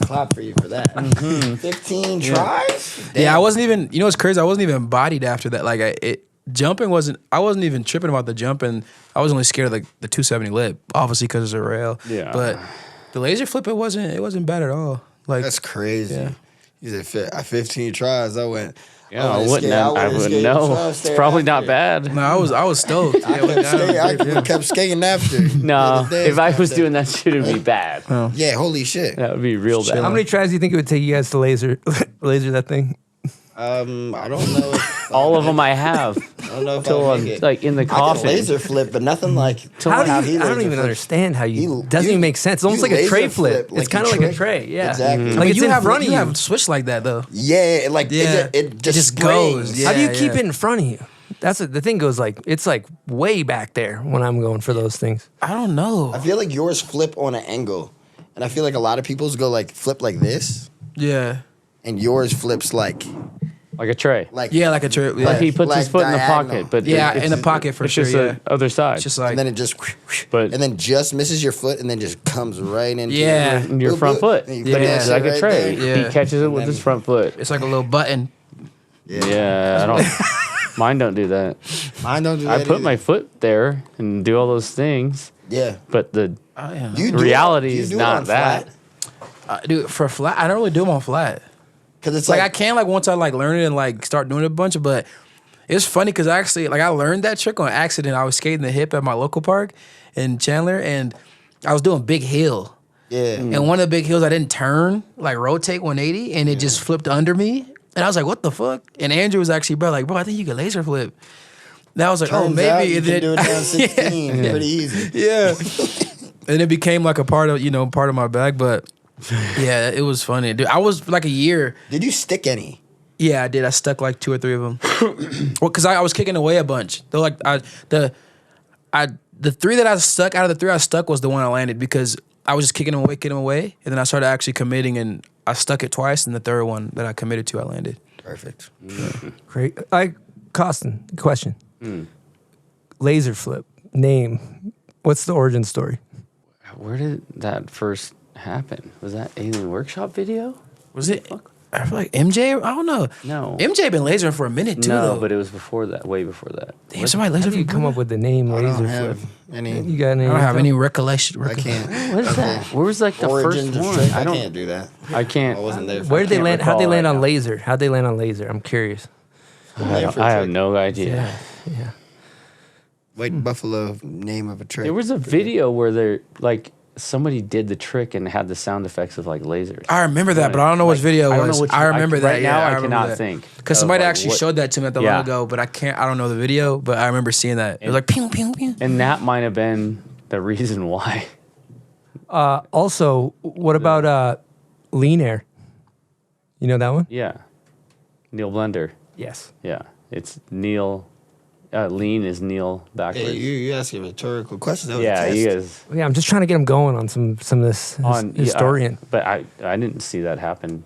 Clap for you for that. 15 tries? Yeah, I wasn't even, you know what's crazy? I wasn't even bodied after that. Like I wasn't even tripping about the jumping. I was only scared of like the 270 lip, obviously because it's a rail. Yeah. But the laser flip, it wasn't bad at all. Like That's crazy. Yeah. You said 15 tries. I went. Yeah, I wouldn't know. It's probably not bad. no, I was stoked. I kept skating after. No, The days if I was after. doing that shit, it would be bad. Yeah, holy shit. That would be real bad. How many tries do you think it would take you guys to laser that thing? I don't know. If, All of them I have. I don't know if Till I'll I'm make it. like in the I can coffin. laser flip, but nothing like How do he you? I don't laser even flips. understand how you. He- Doesn't you- even make sense. It's almost you like a tray laser flip. flip, like It's kind of you like a tray- tray. Yeah. Exactly. Like it's you in have, front of you you. have switch like that though. Yeah, like Yeah. it just goes. springs. Yeah. How do you keep it in front of you? That's the thing goes like it's like way back there when I'm going for those things. I don't know. I feel like yours flip on an angle, and I feel like a lot of people's go like flip like this, Yeah. and yours flips like Like a tray. Yeah, like a trip. Yeah. Like he puts like his foot in the diagonal. pocket, but Yeah, it's- in the pocket for it's sure, just yeah. the other side. It's just like and then it just But- and then just misses your foot, and then just comes right into Yeah. your front foot. And you Yeah. put that It's shit like a right tray. there. Yeah. He catches it with his front foot. it's like a little button. Yeah, I don't. Mine don't do that. Mine don't do I that put either. my foot there and do all those things, Yeah. but the Oh yeah. You do it- reality you is do it not on that. flat? Dude, for flat, I don't really do them on flat. Because it's Like I can like once I like learn it and like start doing it a bunch, but it's funny because I actually like I learned that trick on accident. I was skating the hip at my local park in Chandler, and I was doing big hill. yeah. And one of the big hills, I didn't turn, like rotate 180, and it just flipped under me. And I was like, what the fuck? And Andrew was actually, bro, I think you could laser flip. Now I was like, Turns maybe out you it can did. do it down 16. Pretty easy. Yeah. And it became like a part of my bag. But yeah, it was funny. Dude, I was like a year. Did you stick any? Yeah, I did. I stuck like 2 or 3 of them. Well, because I was kicking away a bunch. They're like the 3 that I stuck out of the 3 I stuck was the one I landed because I was just kicking them away, and then I started actually committing, and I stuck it twice, and the 3rd one that I committed to, I landed. Perfect. Great. Koston, question. Laser flip, name. What's the origin story? Where did that first happen? Was that Alien Workshop video? Was it? I feel like MJ. I don't know. No. MJ been lasering for a minute too. No, though. but it was before that. Way before that. Damn, somebody How lasered did you for come up with the name I laser don't flip? have any. You got any? I don't have any recollection. I can't. What is that? Where was like the Origins first of one? trick. I I don't. can't do that. I can't. I wasn't there. Where did they can't land? How'd they recall land right on now. laser? How'd they land on laser? I'm curious. I have no idea. Yeah. White Buffalo name of a trick. There was a video where they're like somebody did the trick and had the sound effects of like lasers. I remember that, but I don't know which video I it don't know was. which- I remember that. right now. yeah, I remember cannot that. think Because of, somebody like, actually what- showed that to me not that Yeah. long ago, but I don't know the video, but I remember seeing that. It was like pew pew pew. And that might have been the reason why. Also, what about lean air? You know that one? Yeah. Neil Blender. Yes. Yeah. It's Neil. Lean is Neil backwards. Hey, you asking rhetorical questions. That was a Yeah, test. you guys Yeah, I'm just trying to get them going on some of this on historian. Yeah, but I didn't see that happen.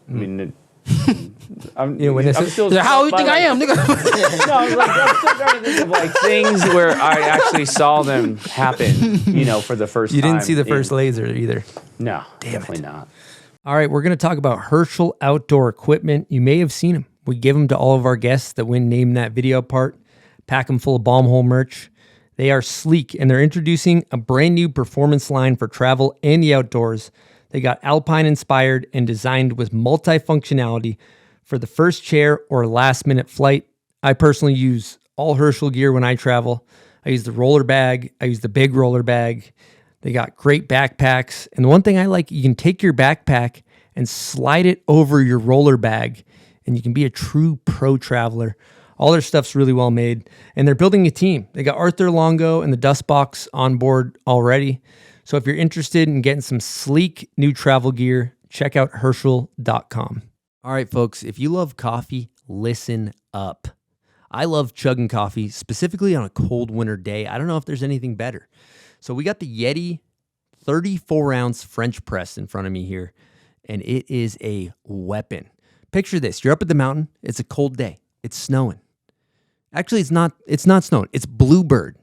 I mean, I'm, You know, when this I'm is- still. How you think I am, nigga? No, I'm still trying to think of like things where I actually saw them happen. You know, for the first. You didn't time see the first in- laser either. No, definitely not. All right, we're going to talk about Herschel outdoor equipment. You may have seen them. We give them to all of our guests that win Name That Video part. Pack them full of bomb hole merch. They are sleek, and they're introducing a brand new performance line for travel and the outdoors. They got Alpine inspired and designed with multi-functionality for the first chair or last minute flight. I personally use all Herschel gear when I travel. I use the roller bag. I use the big roller bag. They got great backpacks. And the one thing I like, you can take your backpack and slide it over your roller bag, and you can be a true pro traveler. All their stuff's really well made, and they're building a team. They got Arthur Longo and the Dust Box on board already. So if you're interested in getting some sleek new travel gear, check out Herschel.com. All right, folks, if you love coffee, listen up. I love chugging coffee, specifically on a cold winter day. I don't know if there's anything better. So we got the Yeti 34-ounce French press in front of me here, and it is a weapon. Picture this. You're up at the mountain. It's a cold day. It's snowing. Actually, it's not snowing. It's bluebird,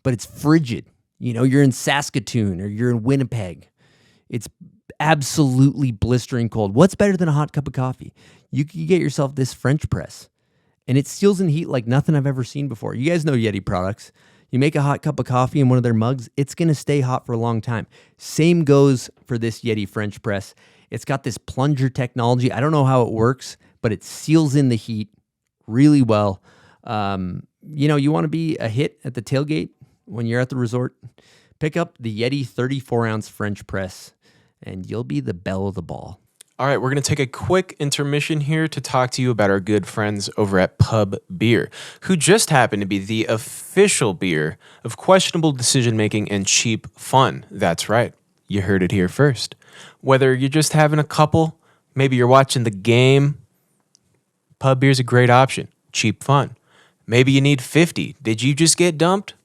but it's frigid. You know, you're in Saskatoon or you're in Winnipeg. It's absolutely blistering cold. What's better than a hot cup of coffee? You can get yourself this French press, and it seals in heat like nothing I've ever seen before. You guys know Yeti products. You make a hot cup of coffee in one of their mugs, it's going to stay hot for a long time. Same goes for this Yeti French press. It's got this plunger technology. I don't know how it works, but it seals in the heat really well. You know, you want to be a hit at the tailgate when you're at the resort, pick up the Yeti 34-ounce French press, and you'll be the belle of the ball. All right, we're going to take a quick intermission here to talk to you about our good friends over at Pub Beer, who just happen to be the official beer of questionable decision-making and cheap fun. That's right. You heard it here first. Whether you're just having a couple, maybe you're watching the game, Pub Beer's a great option. Cheap fun. Maybe you need 50. Did you just get dumped?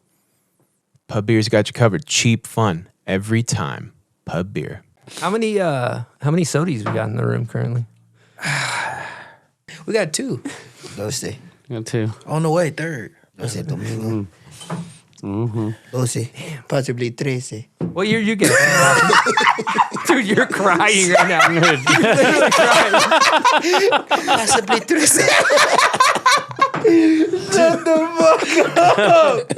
Pub Beer's got you covered. Cheap fun every time. Pub Beer. How many SOTYs we got in the room currently? We got 2 12. Me too. on the way. 3rd. 12 domingo. 12. Possibly 13. What year you get it? Dude, you're crying right now. Possibly 13. Shut the fuck up.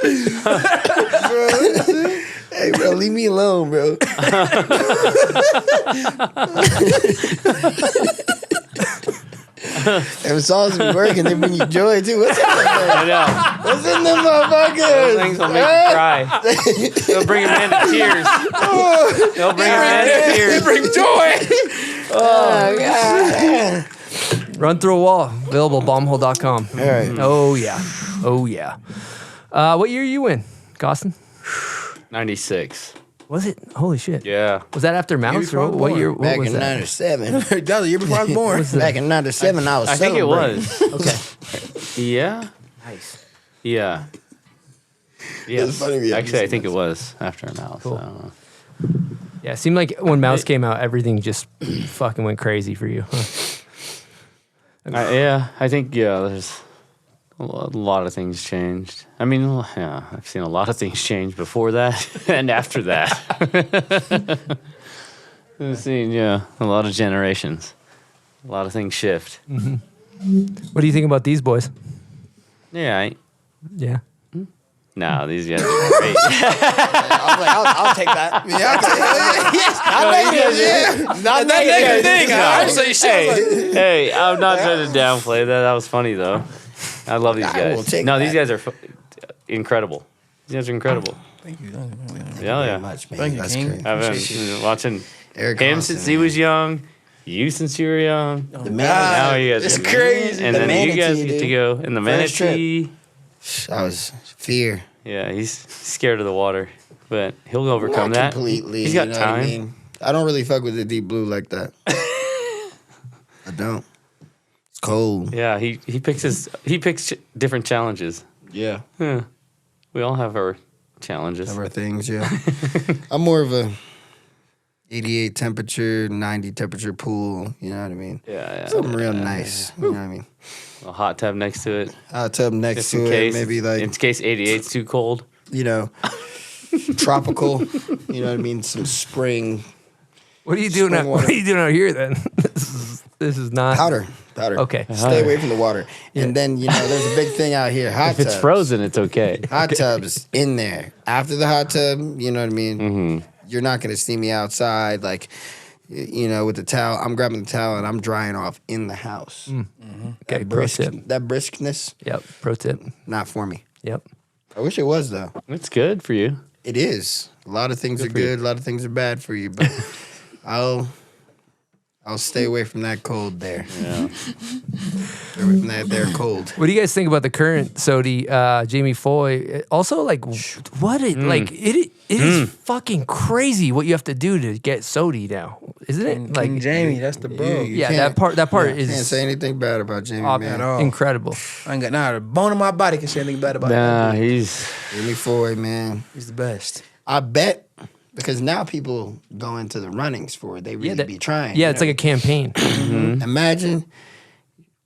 Bro. Hey, bro, leave me alone, bro. Them songs be working. They bring you joy, too. What's in them? I know. What's in them Those motherfuckers? things will make you cry. They'll bring a man to tears. They'll bring a man to They tears. bring joy. Oh, God. Run through a wall. Available bombhole.com. All right. Oh, yeah. Oh yeah. What year you in, Koston? 96. Was it? Holy shit. Yeah. Was that after Mouse? Or what year? What Back was in that? '97. That was the year before I was born. Back in '97, I was. I think it celebrating. was. Okay. Yeah. Nice. Yeah. Yes. It's funny we have Actually, I this think it was after Mouse. Cool. I don't know. Yeah, it seemed like when Mouse came out, everything just fucking went crazy for you. Huh? Yeah, I think there's a lot of things changed. I mean, yeah, I've seen a lot of things change before that and after that. I've seen a lot of generations, a lot of things shift. What do you think about these boys? Yeah, Yeah. no, these guys are great. I was like, I'll take that. Not negative thing. I say shit. Hey, I'm not trying to downplay that. That was funny though. I love these I will guys. take No, that. these guys are incredible. These guys are incredible. Thank you. Yeah. Much, man. Thank you, That's King. great. I've been watching Eric him Koston, since he was young, you since you were young. The Now man. you guys It's are- crazy. And The then you guys manatee, get to dude. go in the First trip. manatee. I was fear. Yeah, he's scared of the water, but he'll overcome Not that. completely. He's got you know what time. I mean? I don't really fuck with the deep blue like that. I don't. It's cold. Yeah, he picks different challenges. Yeah. Yeah. We all have our challenges. Other things, yeah. I'm more of a 88 temperature, 90 temperature pool. You know what I mean? Yeah. Something real nice. You know what I mean? A hot tub next to it. Hot tub next Just to in it, case. maybe like, in case 88's too cold. you know, tropical. You know what I mean? Some spring What are you doing? Spring What water. are you doing out here then? This is not powder. Okay. Stay away from the water. And then, you know, there's a big thing out here. Hot If it's tubs. frozen, it's okay. Hot tubs in there. After the hot tub, you know what I mean? Mm-hmm. You're not going to see me outside, like, you know, with the towel. I'm grabbing the towel and I'm drying off in the house. Okay. Pro tip. That briskness, Yep. Pro tip. not for me. Yep. I wish it was, though. It's good for you. It is. A lot of things are for you. good. A lot of things are bad for you. But I'll stay away from that cold there. Yeah. Stay away from that there cold. What do you guys think about the current SOTY, Jamie Foy? Also, like, what it like? It is fucking crazy what you have to do to get SOTY now, isn't it? Like King Jamie, that's the bro. yeah, can't- that part Can't is say anything bad about Jamie, man. all. incredible. I ain't got not a bone in my body can say anything bad about Nah, him. he's Jamie Foy, man. He's the best. I bet because now people go into the runnings for it. They really be trying. Yeah, it's like a campaign. Imagine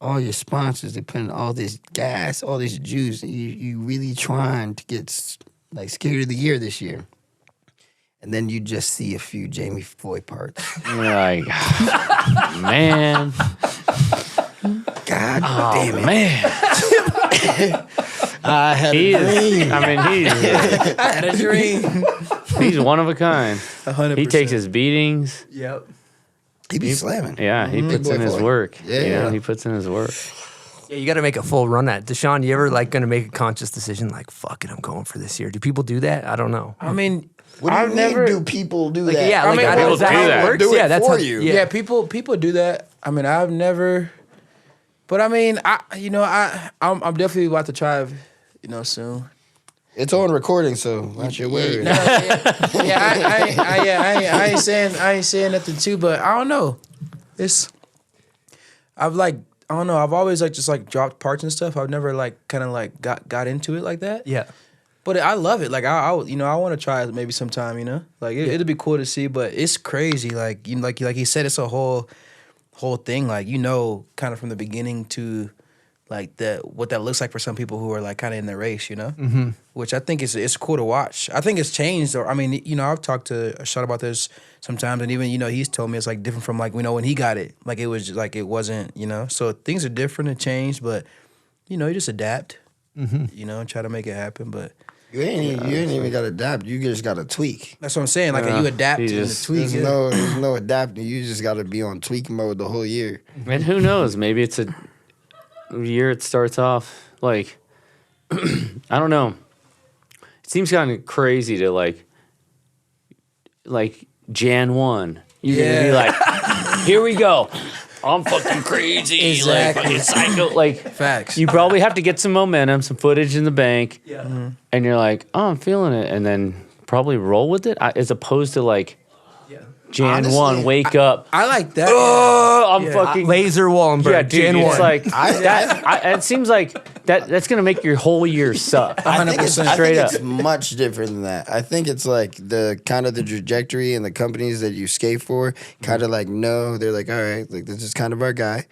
all your sponsors, they put in all this gas, all this juice, and you really trying to get like Skater of the Year this year. And then you just see a few Jamie Foy parts. like, man. God damn it. Man. I had He a is. dream. I mean, I had a dream. he's one of a kind. 100%. He takes his beatings. Yep. He be slamming. Yeah, he puts boy in his Foy. work. Yeah. You know, he puts in his work. Yeah, you got to make a full run at it. Dashawn, you ever like going to make a conscious decision like, fuck it, I'm going for this year? Do people do that? I don't know. I mean, What do you I've mean, never. do people do Like, that? yeah, I like, mean, I don't know, people is that do how that. it works? Do it Yeah, that's for how, you. Yeah, people do that. I mean, I've never. But I mean, I'm definitely about to try, soon. It's on recording, so watch your words. I ain't saying nothing too, but I don't know. I've always just dropped parts and stuff. I've never got into it like that. yeah. But I love it. Like I want to try it maybe sometime. Like it'd be cool to see. But it's crazy. Like like he said, it's a whole thing. Like kind of from the beginning to like what that looks like for some people who are like kind of in the race. Mm-hmm. Which I think it's cool to watch. I think it's changed. Or I mean, I've talked to Ishod about this sometimes, and even he's told me it's like different from like when he got it. Like it was just, like it wasn't. So things are different and changed, but you just adapt. Mm-hmm. And try to make it happen, but. You ain't even got to adapt. You just got to tweak. That's what I'm saying. Like you adapt he to the just- tweak. There's no adapting. You just got to be on tweak mode the whole year. And who knows? Maybe it's a year it starts off like, I don't know. It seems kind of crazy to like Jan 1. You're going to be like, here we go. I'm fucking crazy. Exactly. Like, it's psycho. Like, Facts. you probably have to get some momentum, some footage in the bank. Yeah. And you're like, oh, I'm feeling it. And then probably roll with it as opposed to like, Jan Honestly, 1, wake up. I like that. Oh, I'm fucking Laser Wallenberg. Yeah, dude, Jan it's 1. like it seems like that's gonna make your whole year suck. I think Straight up. it's much different than that. I think it's like the kind of the trajectory and the companies that you skate for kind of like know they're like, all right, like this is kind of our guy.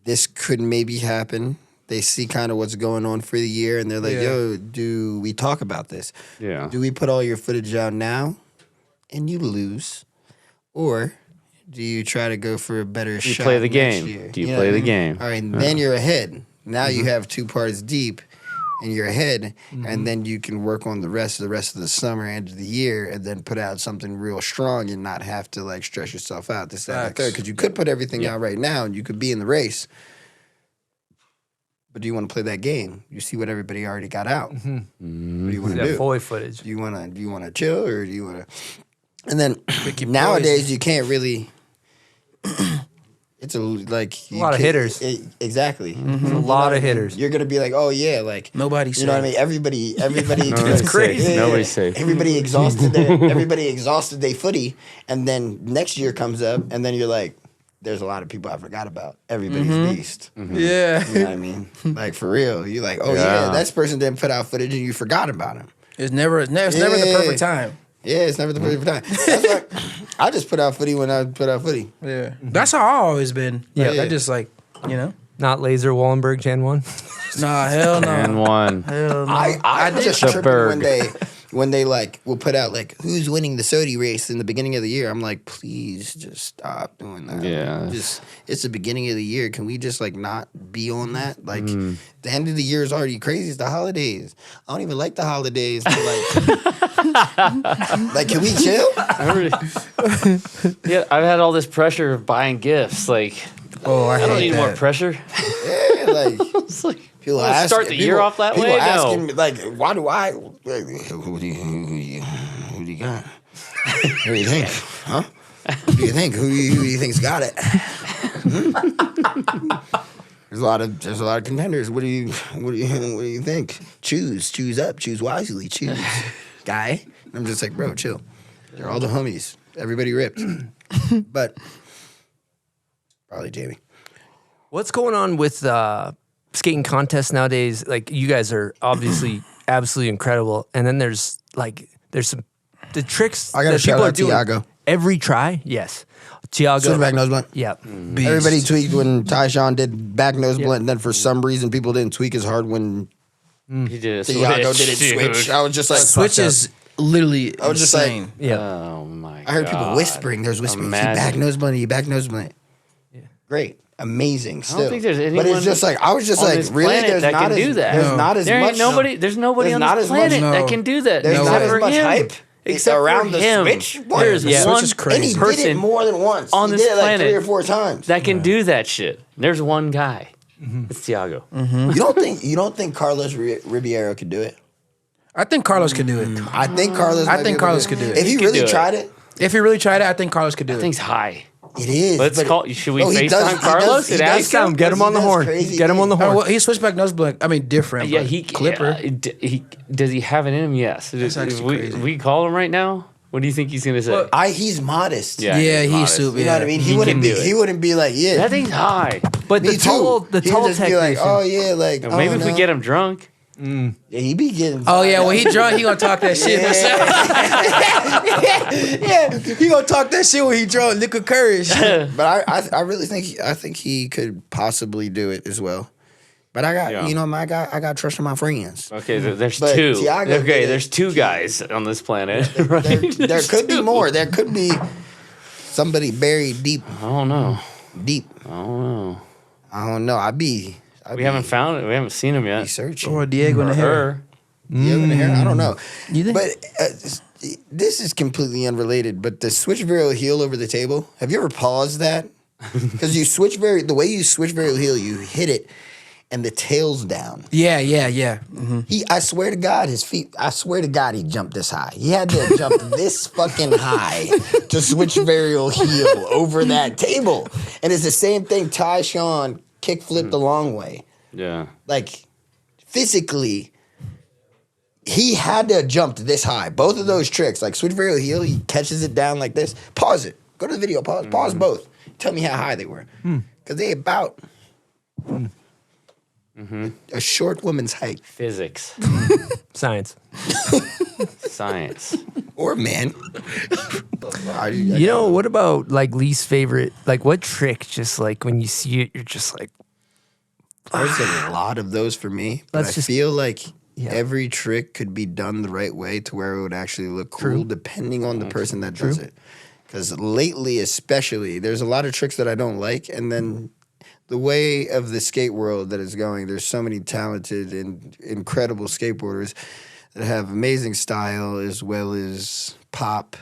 This could maybe happen. They see kind of what's going on for the year, and they're like, yo, do we talk about this? Yeah. Do we put all your footage out now and you lose? Or do you try to go for a better Do you shot play the next game? year? Do you know play what I the mean? game? All right, and then you're ahead. Now you have 2 parts deep and you're ahead, and then you can work on the rest of the summer, end of the year, and then put out something real strong and not have to like stress yourself out. This, that, and the third. Because you could put everything out right now and you could be in the race. But do you want to play that game? You see what everybody already got out. What do you want to do? Fully footage. Do you want to chill, or do you want to? And then nowadays you can't really. It's a lot of hitters. Exactly. A lot of hitters. You're gonna be like, oh yeah, like Nobody's You know what I safe. mean? Everybody. Nobody's safe. Nobody's safe. Everybody exhausted their footy, and then next year comes up, and then you're like, there's a lot of people I forgot about. Everybody's beast. Yeah. You know what I mean? Like for real. You're like, oh yeah, that person didn't put out footage, and you forgot about him. It's never the perfect time. Yeah, it's never the perfect time. That's like, I just put out footy when I put out footy. Yeah. That's how I always been. Yeah. Like, I just like, you know. Not Laser Wallenberg, Jan 1. Nah, hell no. And 1. Hell no. I just The tripping Berg. when they like will put out like who's winning the SOTY race in the beginning of the year. I'm like, please just stop doing that. Yeah. Just it's the beginning of the year. Can we just like not be on that? Like the end of the year is already crazy. It's the holidays. I don't even like the holidays. But, like, can we chill? Yeah, I've had all this pressure of buying gifts. Like, I don't need more pressure. Yeah, like It's like, people wanna ask, start the year off that people way? asking No. me like, why do I? Like, who do you got? Who do you think? Huh? Who do you think? Who do you think's got it? There's a lot of contenders. What do you think? Choose up, choose wisely, choose, guy. I'm just like, bro, chill. They're all the homies. Everybody ripped, but probably Jamie. What's going on with skating contests nowadays? Like, you guys are obviously absolutely incredible. And then there's some the tricks I gotta that shout people are out doing Tiago. every try. Yes. Tiago. Swim back nose blunt. Yeah. Everybody tweaked when Dashawn did back nose blunt, and then for some reason people didn't tweak as hard when He did a Tiago switch, did it switch. dude. I was just like, Switch is literally I was just like, insane. Yeah. Oh my god. I heard people whispering. There's whispering. He back nose blunt. He back nose blunt. Yeah. Great. Amazing. Still. think there's But anyone it's just like I was just on like, this really? planet There's that not can as do that. There's not as There much. ain't nobody. There's nobody There's on not this as much- planet no. that can do that. There's except not as for much him. hype Except around for the him. switch. There's Yeah, one switch is crazy. And he did it person more than once. on he this did it like planet 3 or 4 times. that can do that shit. There's one guy. It's Tiago. You don't think Carlos Ribeiro could do it? I think Carlos could do it. I think Carlos. I might think be able Carlos to could do it. If he He could really do it. tried it, If he really tried it, I think Carlos could do I it. think he's high. it is. Let's but- call. Should we No, he does- FaceTime Carlos he and does ask Sound, him? get him on the He does horn. crazy Get him on the Oh, horn. well, he switched back nose blunt. I mean, different. Yeah, but he Clipper. Does he have it in him? Yes. That's actually crazy. We call him right now. What do you think he's gonna say? He's modest. Yeah, Yeah, he's he's modest. super. You know what I mean? He can do it. He wouldn't be like, yeah. That thing's high. But Me the tall too. He would just be like, technician. oh yeah, like Maybe if we get him drunk. yeah, he be getting. Oh yeah, when he drunk, he gonna talk that shit. yeah, he gonna talk that shit when he drunk, liquid courage. But I really think he could possibly do it as well. But I got I got trust in my friends. Okay, there's But two. Tiago did Okay, it. there's two guys on this planet. Right? There could be more. There could be somebody buried deep. I don't know. Deep. I don't know. I don't know. We haven't found it. We haven't seen him yet. searching. Or Diego in the hair. Her. Yeah, in the hair. I don't know. You think? But this is completely unrelated. But the switch varial heel over the table. Have you ever paused that? Because the way you switch varial heel, you hit it, and the tail's down. Yeah. I swear to God, his feet. I swear to God, he jumped this high. He had to jump this fucking high to switch varial heel over that table. And it's the same thing. Dashawn kickflipped the long way. Yeah. Like physically, he had to have jumped this high. Both of those tricks, like switch varial heel, he catches it down like this. Pause it. Go to the video. Pause both. Tell me how high they were. Because they about a short woman's height. Physics. Science. Science. Or man. You know, what about like least favorite? Like what trick? Just like when you see it, you're just like. There's a lot of those for me. But I feel like every trick could be done the right way to where it would actually look cool, depending on the person that does it. Because lately, especially, there's a lot of tricks that I don't like, and then the way of the skate world that is going, there's so many talented and incredible skateboarders that have amazing style as well as pop,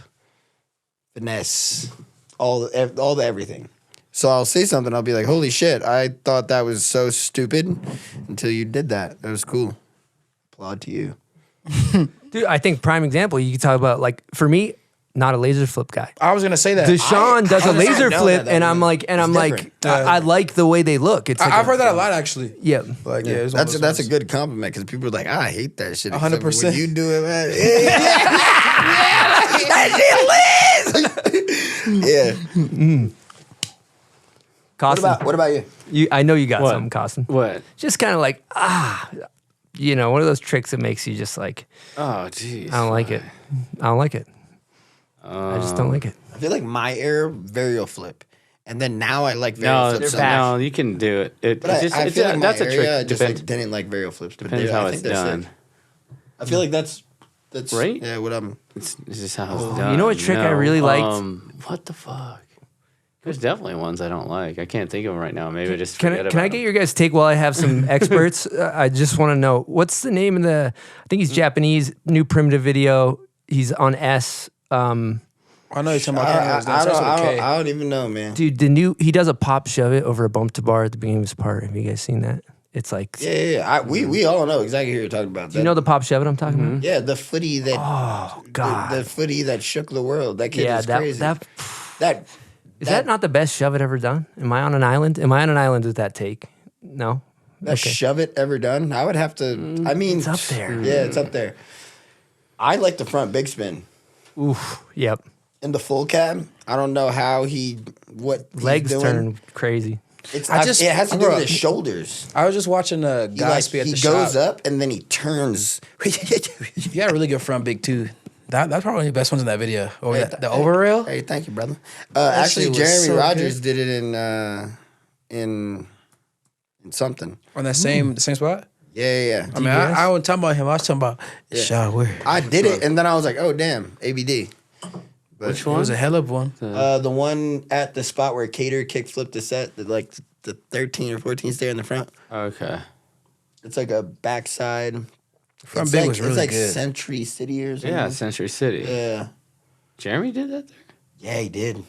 finesse, all the everything. So I'll say something, I'll be like, holy shit, I thought that was so stupid until you did that. That was cool. Applaud to you. Dude, I think prime example, you can talk about, like, for me, not a laser flip guy. I was gonna say that. Dashawn does a laser flip, and I'm like, I like the way they look. It's like I've heard that a lot, actually. Yeah. Like, yeah, it's that's a good compliment because people are like, I hate that shit. 100%. When you do it, man. That shit lives. Yeah. Koston. What about you? I know you got What? something, Koston. What? Just kind of like, you know, one of those tricks that makes you just like, Oh, jeez. I don't like it. I don't like it. I just don't like it. I feel like my era, varial flip. And then now I like varial No, flips. no, you can do it. But I feel like that's my a trick. area just Depends, like, didn't like varial flips. But depends I how think it's that's done. sick. I feel like that's Right? Yeah, what I'm. It's just how it's done. You know what trick I really liked? What the fuck? There's definitely ones I don't like. I can't think of them right now. Maybe I just Can forget I, can I about get them. your guys' take while I have some experts? I just want to know what's the name of the. I think he's Japanese. New primitive video. He's on S. I know you're talking about. I don't even know, man. Dude, he does a pop shove it over a bump to bar at the beginning of his part. Have you guys seen that? It's like We all know exactly who you're talking about. Do you know the pop shove it I'm talking about? Yeah, the footy that. Oh God, the footy that shook the world. That kid is crazy. Is that not the best shove it ever done? Am I on an island? Am I on an island with that take? No. Best shove it ever done? I would have to. I mean, it's up there. Yeah, it's up there. I like the front big spin. Oof. Yep. In the full cab, I don't know how what legs he's doing. turn crazy. It has to do with his shoulders. I was just watching a guy speed at the shop. He goes up and then he turns. You got a really good front big too. That's probably the best ones in that video. The over rail. Hey, thank you, brother. Actually, Jeremy Rogers did it in something on that same spot. Yeah. I mean, I wasn't talking about him. I was talking about Ishod Wair. I did it, and then I was like, oh damn, ABD. But Which one? It was a hell of one. The one at the spot where Cater kick flipped the set, the 13 or 14 stair in the front. Okay. It's like a backside. Front big was really good. It's like good. Century City or something. Yeah, Century City. Yeah. Jeremy did that there? Yeah, he did.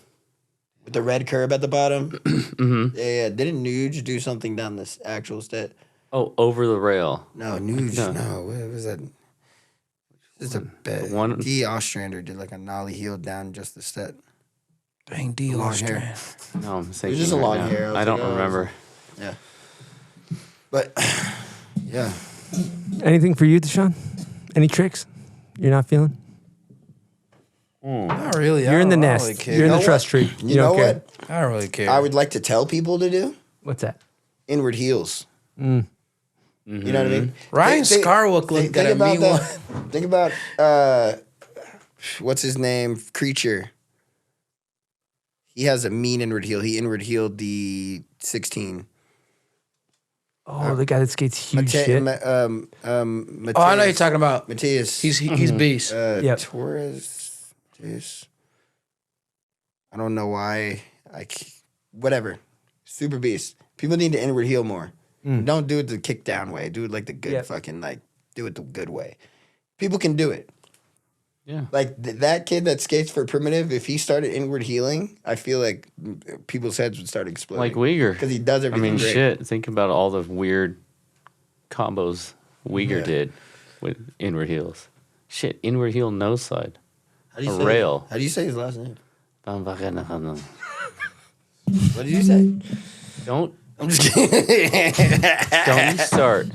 With the red curb at the bottom. Mm-hmm. Yeah. Didn't Nuge do something down this actual set? Oh, over the rail. No, Nuge. No. What was that? It's a bet. One. D. Ostrander did like a nollie heel down just the set. Dang, D. Long Ostrander. hair. No, I'm thinking It was just a right long now. hair. I don't remember. Yeah. But, yeah. Anything for you, Dashawn? Any tricks you're not feeling? Not really. You're in the nest. Really care. You're in You the know trust what? tree. You know don't care. what? I don't really care. I would like to tell people to do? What's that? Inward heels. Mm. You know what I mean? Ryan Scarwick looked at me one. Think about what's his name? Creature. He has a mean inward heel. He inward heeled the 16. Oh, the guy that skates huge shit. Mateus, I know you're talking about. Mateus. He's beast. Yep. Torres. Mateus. I don't know why. Whatever. Super beast. People need to inward heel more. Don't do it the kick down way. Do it like the good fucking do it the good way. People can do it. Yeah. Like that kid that skates for primitive, if he started inward healing, I feel like people's heads would start exploding. Like Uyghur. Because he does everything great. Shit. Think about all the weird combos Uyghur did with inward heels. Shit, inward heel nose slide. How do you A say rail. How do you say his last name? Don't What did you say? I'm just kidding. don't you start.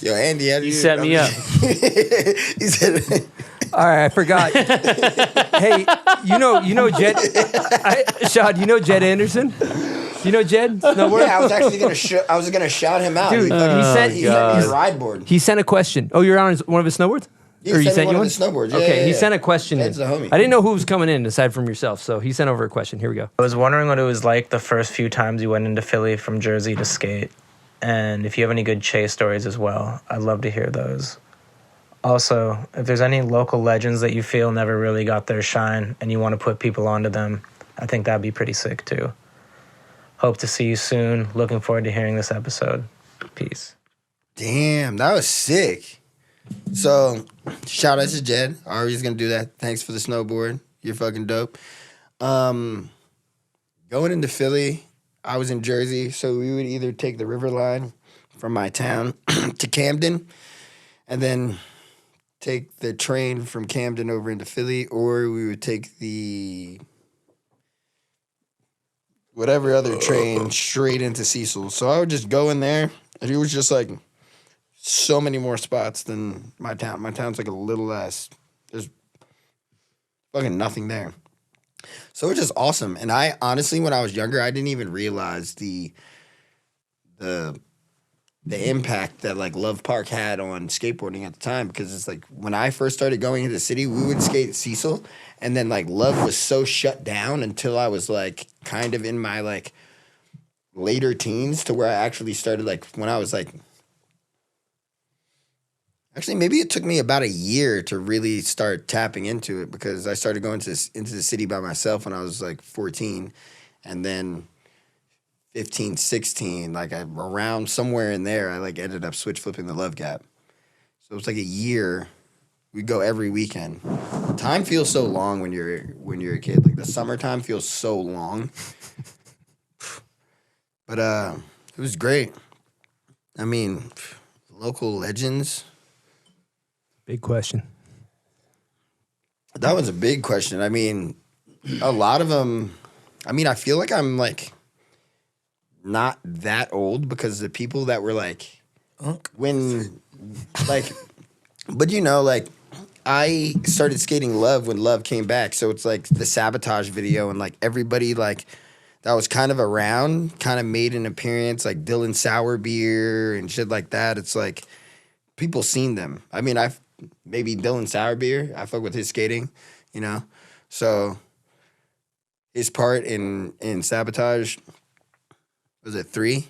Yo, Andy, how do You set me up. He said, All right, I forgot. Hey, you know Jed. Shad, you know Jed Anderson? You know Jed? Snowboarder? yeah, I was actually gonna shout him out. Dude, he sent me God. a ride board. He sent a question. Oh, you're on one of his snowboards? Yeah, he sent me one of his snowboards. Yeah, Okay, yeah, he yeah. sent a question in. That's the homie. I didn't know who was coming in aside from yourself, so he sent over a question. Here we go. I was wondering what it was like the first few times you went into Philly from Jersey to skate, and if you have any good chase stories as well. I'd love to hear those. Also, if there's any local legends that you feel never really got their shine and you want to put people onto them, I think that'd be pretty sick too. Hope to see you soon. Looking forward to hearing this episode. Peace. Damn, that was sick. So, shout out to Jed. Ari's gonna do that. Thanks for the snowboard. You're fucking dope. Going into Philly, I was in Jersey, so we would either take the river line from my town to Camden, and then take the train from Camden over into Philly, or we would take the whatever other train straight into Cecil. So I would just go in there, and it was just like so many more spots than my town. My town's like a little less. There's fucking nothing there. So it's just awesome. And I honestly, when I was younger, I didn't even realize the impact that like Love Park had on skateboarding at the time, because it's like when I first started going into the city, we would skate at Cecil, and then like Love was so shut down until I was like kind of in my like later teens, to where I actually started like when I was like, actually maybe it took me about a year to really start tapping into it, because I started going into the city by myself when I was like 14, and then 15, 16, like around somewhere in there, I like ended up switch flipping the Love Gap. So it was like a year. We'd go every weekend. Time feels so long when you're a kid. Like the summertime feels so long. But it was great. I mean, local legends. Big question. That was a big question. I mean, a lot of them, I mean, I feel like I'm like not that old, because the people that were like, when, like, but you know, like, I started skating Love when Love came back. So it's like the Sabotage video, and like everybody like that was kind of around kind of made an appearance, like Dylan Sourbeer and shit like that. It's like people seen them. I mean, maybe Dylan Sourbeer, I fuck with his skating, you know? So his part in Sabotage, was it 3?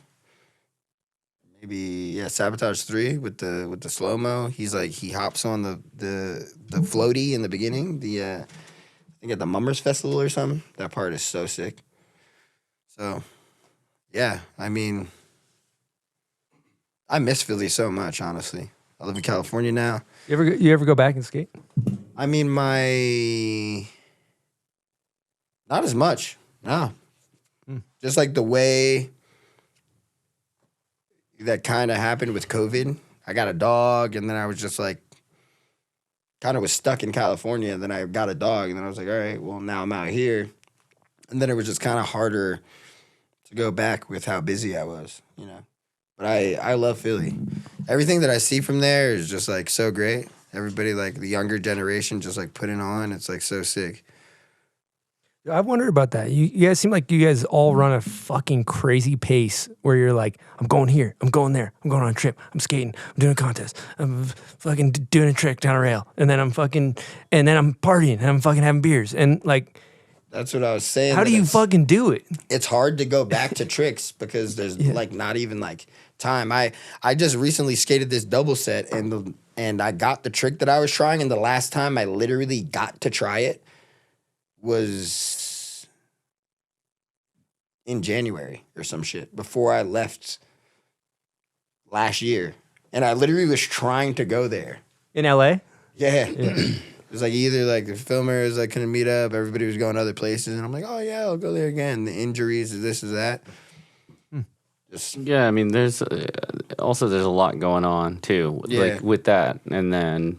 Maybe, yeah, Sabotage 3 with the slow-mo. He's like, he hops on the floaty in the beginning, I think at the Mummers Festival or something. That part is so sick. So, yeah, I mean, I miss Philly so much, honestly. I live in California now. You ever go back and skate? I mean, not as much. No. Just like the way that kind of happened with COVID. I got a dog, and then I was just like, kind of was stuck in California, and then I got a dog, and then I was like, all right, well, now I'm out here. And then it was just kind of harder to go back with how busy I was, you know. But I love Philly. Everything that I see from there is just like so great. Everybody, like the younger generation, just like putting on. It's like so sick. I wonder about that. You guys seem like you guys all run a fucking crazy pace where you're like, I'm going here, I'm going there, I'm going on a trip, I'm skating, I'm doing a contest, I'm fucking doing a trick down a rail, and then I'm partying, and I'm fucking having beers, and like, that's what I was saying. How do you fucking do it? It's hard to go back to tricks because there's like not even like time. I just recently skated this double set, and I got the trick that I was trying, and the last time I literally got to try it was in January or some shit before I left last year. And I literally was trying to go there. In LA? Yeah. It was like either like the filmers like couldn't meet up, everybody was going other places, and I'm like, oh yeah, I'll go there again. The injuries, this is that. Yeah, I mean, there's also there's a lot going on too, like with that, and then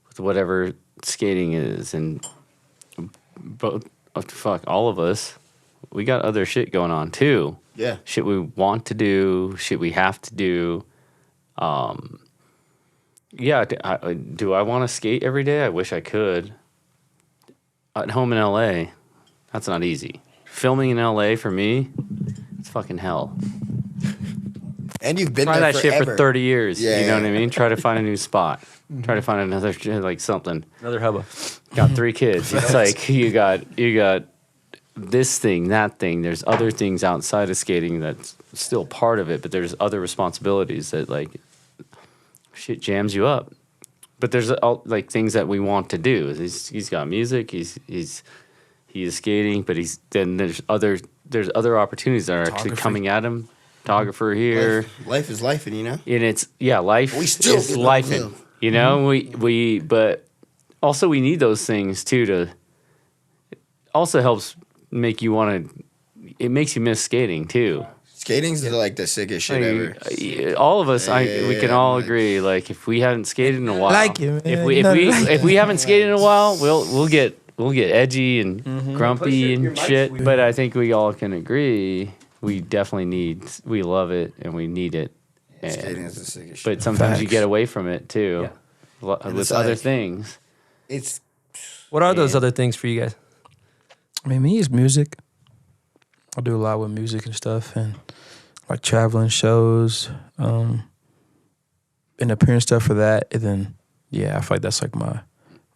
with whatever skating is, and both all of us, we got other shit going on too. Yeah, shit we want to do, shit we have to do. Yeah, do I want to skate every day? I wish I could. At home in LA, that's not easy. Filming in LA for me, it's fucking hell. And you've been Try there that forever. shit for 30 years. Yeah, you know what I mean? Try to find a new spot. Try to find another, like something. Another hubba. Got 3 kids. It's like you got this thing, that thing. There's other things outside of skating that's still part of it, but there's other responsibilities that like shit jams you up. But there's like things that we want to do. He's got music. He is skating, but there's other opportunities that are actually coming at him. Photographer here. Life is life, and you know. And it's life We still is get life. live. You know, but also we need those things too to. It also helps make you want to. It makes you miss skating too. Skating's like the sickest shit ever. All of us, we can all agree. Like if we hadn't skated in a while, if we haven't skated in a while, we'll get edgy and grumpy and shit. But I think we all can agree we definitely we love it and we need it. Skating is the sickest shit. But sometimes you get away from it too, with other things. What are those other things for you guys? I mean, me is music. I do a lot with music and stuff, and like traveling shows, and appearing stuff for that. And then, I feel like that's like my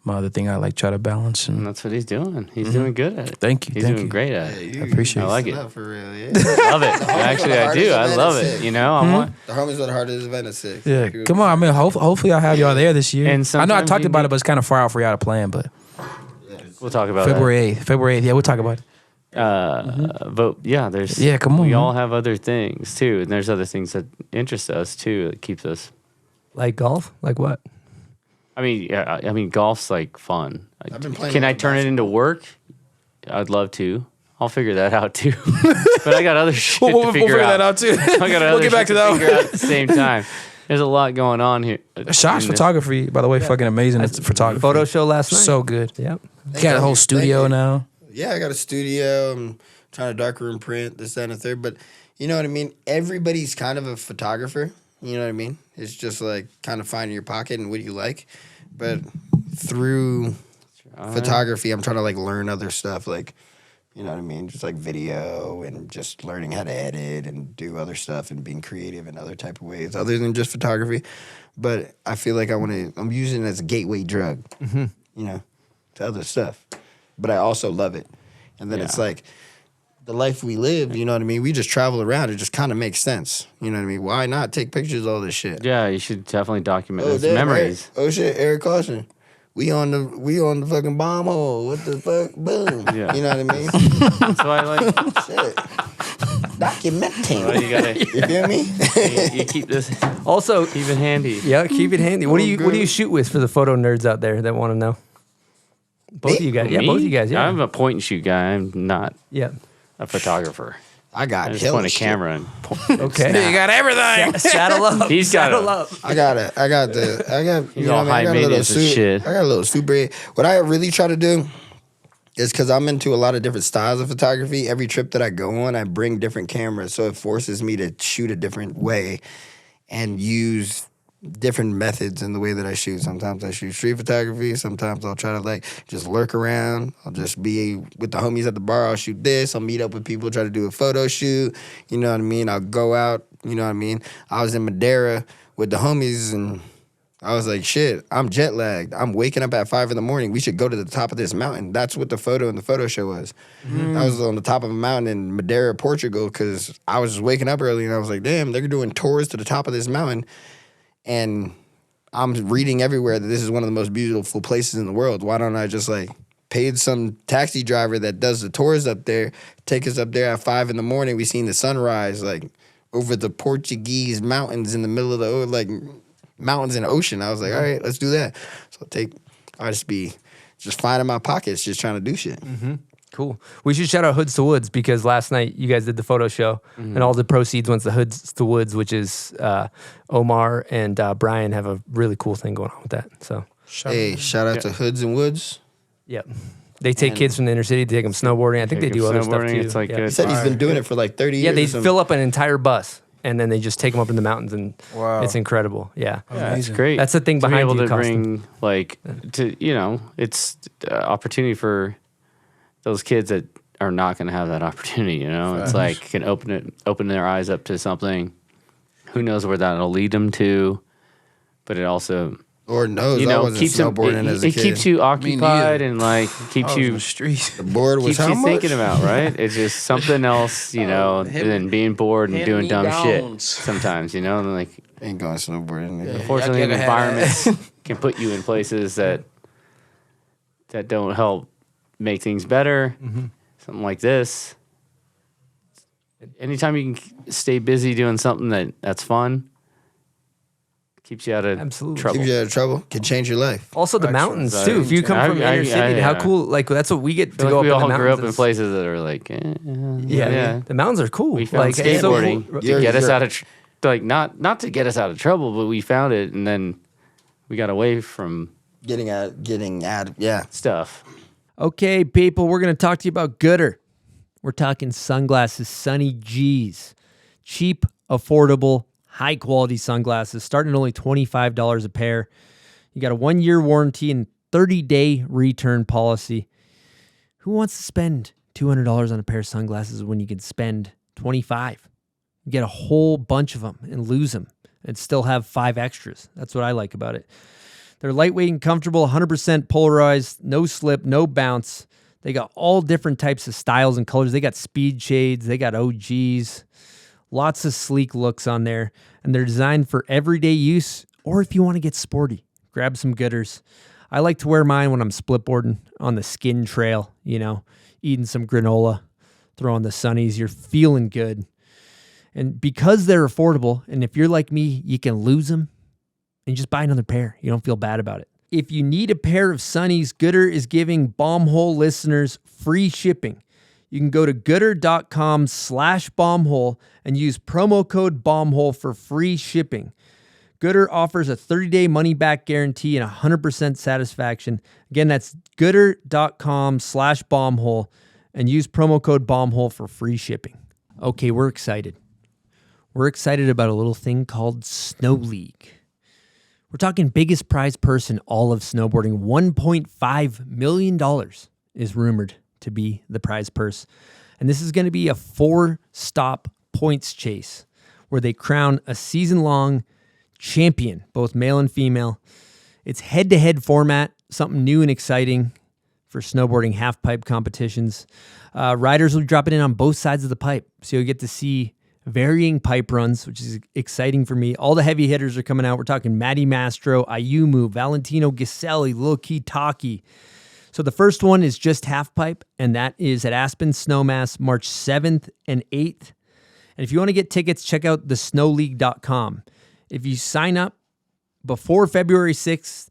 other thing I like try to balance. And that's what he's doing. He's doing good at it. Thank you. He's doing great at it. I appreciate it. I like it. For real, yeah. I love it. Actually, I do. I love it. You know, the homies are the hardest event at 6. Yeah, come on. I mean, hopefully I'll have y'all there this year. And I know I talked about it, but it's kind of far out for y'all to plan. But we'll talk about February 8th. Yeah, we'll talk about it. But there's come on. We all have other things too, and there's other things that interest us too that keeps us. Like golf? Like what? I mean, golf's like fun. I've been playing. Can I turn it into work? I'd love to. I'll figure that out too. But I got other shit to We'll figure figure out. that out too. I got other We'll get back shit to that figure out at the same time. There's a lot going on here. Shot's photography, by the way, fucking amazing. It's photography. Photo show last night. So good. Yep. Got a whole studio now. Yeah, I got a studio. I'm trying to darkroom print, this, that, and the third. But you know what I mean? Everybody's kind of a photographer. You know what I mean? It's just like kind of finding your pocket and what you like. But through photography, I'm trying to like learn other stuff. Like, you know what I mean? Just like video and just learning how to edit and do other stuff and being creative in other type of ways other than just photography. But I feel like I'm using it as a gateway drug, you know, to other stuff. But I also love it. And then it's like the life we live, you know what I mean? We just travel around. It just kind of makes sense. You know what I mean? Why not take pictures of all this shit? Yeah, you should definitely document those memories. Eric Koston. We on the fucking bomb hole. What the fuck? Boom. Yeah. You know what I mean? That's why I like. Shit. Documenting. Well, you feel me? you keep this. Also, keep it handy. Yeah, keep it handy. What do you shoot with for the photo nerds out there that want to know? Both of you guys. Yeah, Me? both of you guys. Yeah. I'm a point and shoot guy. I'm not a photographer. I got I just point a camera and point. Okay. You got everything. Saddle up. He's got Saddle up. I got He's all high maintenance and shit. I got a little super. What I really try to do is because I'm into a lot of different styles of photography. Every trip that I go on, I bring different cameras. So it forces me to shoot a different way and use different methods in the way that I shoot. Sometimes I shoot street photography. Sometimes I'll try to like just lurk around. I'll just be with the homies at the bar. I'll shoot this. I'll meet up with people, try to do a photo shoot. You know what I mean? I'll go out. You know what I mean? I was in Madeira with the homies and I was like, shit, I'm jet lagged. I'm waking up at 5 a.m. We should go to the top of this mountain. That's what the photo in the photo show was. I was on the top of a mountain in Madeira, Portugal, because I was just waking up early and I was like, damn, they're doing tours to the top of this mountain. And I'm reading everywhere that this is one of the most beautiful places in the world. Why don't I just like pay some taxi driver that does the tours up there, take us up there at 5 a.m. We seen the sunrise like over the Portuguese mountains in the middle of the like mountains and ocean. I was like, all right, let's do that. So I just be finding my pockets, just trying to do shit. Cool. We should shout out Hoods to Woods because last night you guys did the photo show and all the proceeds went to Hoods to Woods, which is Omar and Brian have a really cool thing going on with that. So shout out to Hoods and Woods. Yep. They take kids from the inner city, take them snowboarding. I think they do other stuff too. It's like He said he's been doing it for like 30 years. Yeah, they fill up an entire bus and then they just take them up in the mountains and it's incredible. Yeah. It's great. That's the thing to behind be able you, to Koston. bring it's opportunity for those kids that are not going to have that opportunity. It's like can open their eyes up to something. Who knows where that'll lead them to? But it also Lord knows, I wasn't keeps snowboarding as a kid. It keeps you occupied and like keeps you streets. The board was keeps how you much? thinking about, right? It's just something else, than being bored and doing dumb shit sometimes, and like Ain't going snowboarding. unfortunately the environments can put you in places that don't help make things better. Something like this. Anytime you can stay busy doing something that's fun, keeps you out of trouble. Keeps you out of trouble. Can change your life. Also the mountains too. If you come from inner city, how cool! Like that's what we get to go up we in all the mountains. grew up in places that are like, The mountains are cool. We found like it's so skateboarding cool. to get us out of not to get us out of trouble, but we found it and then we got away from Getting out. stuff. Okay, people, we're going to talk to you about Goodr. We're talking sunglasses, Sunny G's. Cheap, affordable, high-quality sunglasses, starting at only $25 a pair. You got a 1-year warranty and 30-day return policy. Who wants to spend $200 on a pair of sunglasses when you can spend $25? You get a whole bunch of them and lose them and still have 5 extras. That's what I like about it. They're lightweight and comfortable, 100% polarized, no slip, no bounce. They got all different types of styles and colors. They got speed shades. They got OGs. Lots of sleek looks on there. And they're designed for everyday use or if you want to get sporty. Grab some Goodrs. I like to wear mine when I'm splitboarding on the skin trail, eating some granola, throwing the sunnies. You're feeling good. And because they're affordable, and if you're like me, you can lose them and just buy another pair. You don't feel bad about it. If you need a pair of sunnies, Goodr is giving Bombhole listeners free shipping. You can go to goodr.com/bombhole and use promo code bombhole for free shipping. Goodr offers a 30-day money-back guarantee and 100% satisfaction. Again, that's goodr.com/bombhole and use promo code bombhole for free shipping. Okay, we're excited. We're excited about a little thing called Snow League. We're talking biggest prize purse in all of snowboarding. $1.5 million is rumored to be the prize purse. And this is going to be a 4-stop points chase where they crown a season-long champion, both male and female. It's head-to-head format, something new and exciting for snowboarding half-pipe competitions. Riders will be dropping in on both sides of the pipe, so you'll get to see varying pipe runs, which is exciting for me. All the heavy hitters are coming out. We're talking Matty Mastro, Ayumu, Valentino Giselli, Lil Kitaki. So the first one is just half pipe, and that is at Aspen Snowmass, March 7th and 8th. And if you want to get tickets, check out thesnowleague.com. If you sign up before February 6th,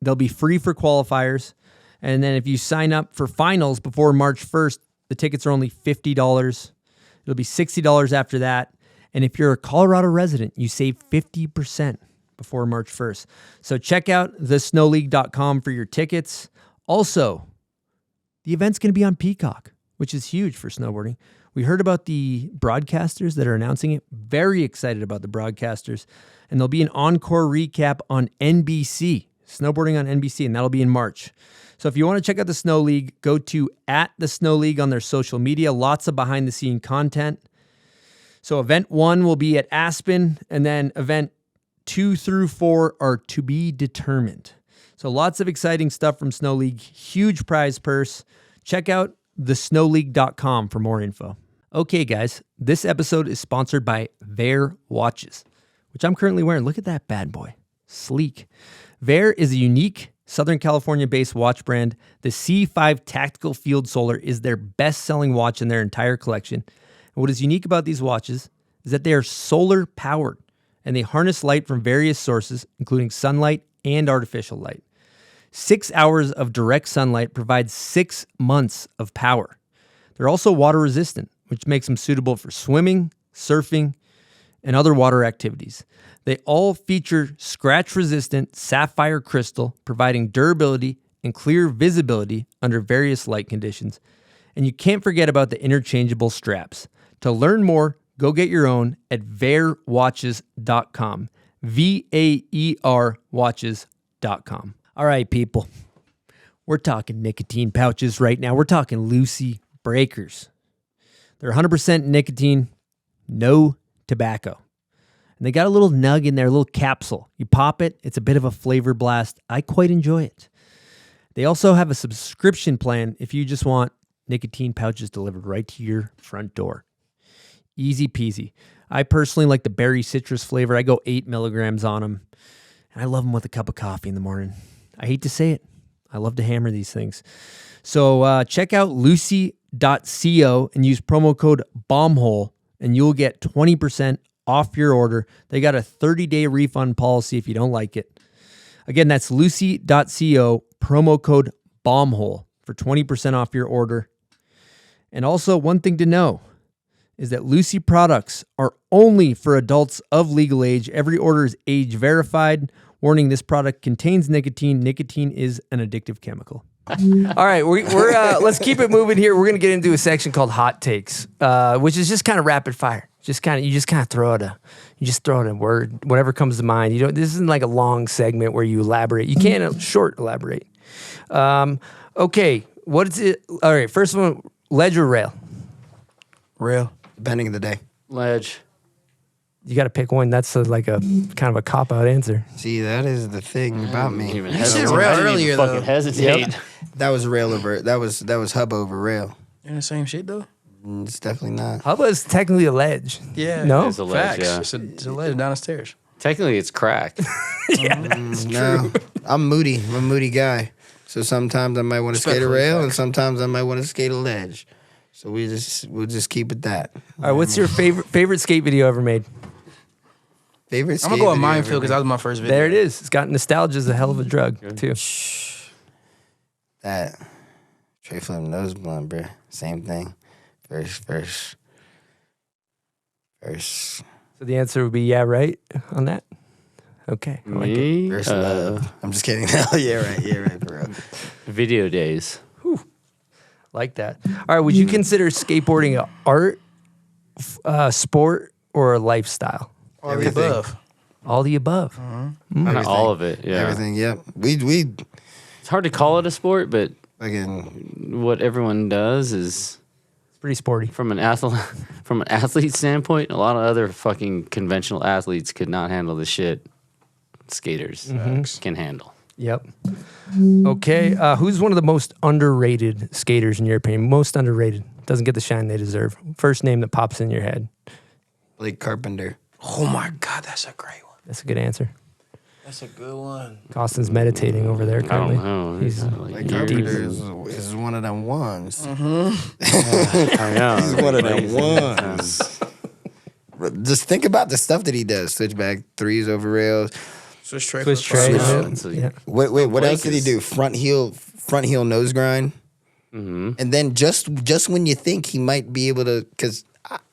they'll be free for qualifiers. And then if you sign up for finals before March 1st, the tickets are only $50. It'll be $60 after that. And if you're a Colorado resident, you save 50% before March 1st. So check out thesnowleague.com for your tickets. Also, the event's going to be on Peacock, which is huge for snowboarding. We heard about the broadcasters that are announcing it. Very excited about the broadcasters. And there'll be an encore recap on NBC, snowboarding on NBC, and that'll be in March. So if you want to check out the Snow League, go to @thesnowleague on their social media. Lots of behind-the-scene content. So event 1 will be at Aspen, and then event 2 through 4 are to be determined. So lots of exciting stuff from Snow League. Huge prize purse. Check out thesnowleague.com for more info. Okay, guys, this episode is sponsored by Vaer watches, which I'm currently wearing. Look at that bad boy. Sleek. Vaer is a unique Southern California-based watch brand. The C5 Tactical Field Solar is their best-selling watch in their entire collection. And what is unique about these watches is that they are solar-powered, and they harness light from various sources, including sunlight and artificial light. 6 hours of direct sunlight provides 6 months of power. They're also water resistant, which makes them suitable for swimming, surfing, and other water activities. They all feature scratch-resistant sapphire crystal, providing durability and clear visibility under various light conditions. And you can't forget about the interchangeable straps. To learn more, go get your own at vaerwatches.com. VAER watches.com. All right, people. We're talking nicotine pouches right now. We're talking Lucy Breakers. They're 100% nicotine, no tobacco. And they got a little nug in there, a little capsule. You pop it, it's a bit of a flavor blast. I quite enjoy it. They also have a subscription plan if you just want nicotine pouches delivered right to your front door. Easy peasy. I personally like the berry citrus flavor. I go 8 milligrams on them. And I love them with a cup of coffee in the morning. I hate to say it. I love to hammer these things. So check out lucy.co and use promo code BOMBHOLE and you'll get 20% off your order. They got a 30-day refund policy if you don't like it. Again, that's lucy.co, promo code BOMBHOLE for 20% off your order. And also, one thing to know is that Lucy products are only for adults of legal age. Every order is age verified. Warning, this product contains nicotine. Nicotine is an addictive chemical. All right, we're let's keep it moving here. We're going to get into a section called Hot Takes, which is just kind of rapid fire. You just throw out a word, whatever comes to mind. This isn't like a long segment where you elaborate. You can't short elaborate. Okay, what is it? All right, first one, ledge or rail? Rail. Depending on the day. Ledge. You got to pick one. That's like a kind of a cop-out answer. See, that is the thing about me. You said rail earlier, though. Fucking hesitate. Yep. That was rail over. That was hub over rail. You're the same shit, though? It's definitely not. Hubba is technically a ledge. Yeah. No? It's a ledge, Facts. yeah. It's a ledge down the stairs. Technically, it's crack. Yeah, that's true. No, I'm moody. I'm a moody guy. So sometimes I might want to skate a rail, and sometimes I might want to skate a ledge. So we'll just keep it that. All right, what's your favorite skate video ever made? Favorite skate I'm going to go with video Minefield because that was my first video. There it is. It's got nostalgia is a hell of a drug, too. That tray flip nose blunt, bro. Same thing. First. So the answer would be yeah, right on that? Okay. I like it. Me? First love. I'm just kidding. Yeah, right, bro. Video days. Like that. All right, would you consider skateboarding an art, sport, or a lifestyle? All the above. All the above. Kind of all of it, yeah. Everything, yep. We It's hard to call it a sport, but again, what everyone does is It's pretty sporty. from an athlete standpoint, a lot of other fucking conventional athletes could not handle the shit skaters can handle. Yep. Okay. Who's one of the most underrated skaters in your opinion? Most underrated. Doesn't get the shine they deserve. First name that pops in your head. Blake Carpenter. Oh, my God. That's a great one. That's a good answer. That's a good one. Koston's meditating over there I currently. don't know. He's Blake Carpenter is one of them ones. I know. He's one of them ones. Just think about the stuff that he does. Switchback threes over rails. Switch tray. Twist tray. Yeah. Wait, what else did he do? Front heel nose grind. Mm-hmm. And then just when you think he might be able to, because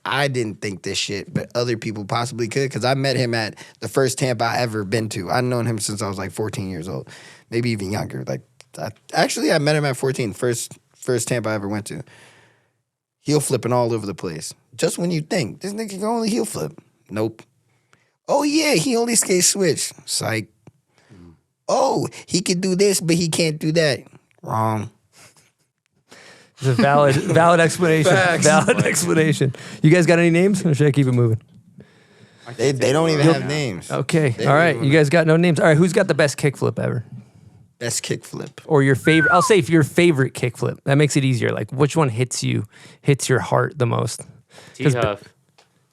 I didn't think this shit, but other people possibly could, because I met him at the first Tampa I ever been to. I've known him since I was like 14 years old, maybe even younger. Like, I met him at 14, first Tampa I ever went to. Heel flipping all over the place. Just when you think, this nigga can only heel flip. Nope. Oh, yeah, he only skates switch. Psych. Oh, he could do this, but he can't do that. Wrong. It's a valid explanation. Valid explanation. You guys got any names, or should I keep it moving? They don't even have names. Okay. All right. You guys got no names. All right. Who's got the best kickflip ever? Best kickflip. Or your favorite? I'll say if your favorite kickflip. That makes it easier. Like which one hits your heart the most? T-Huff.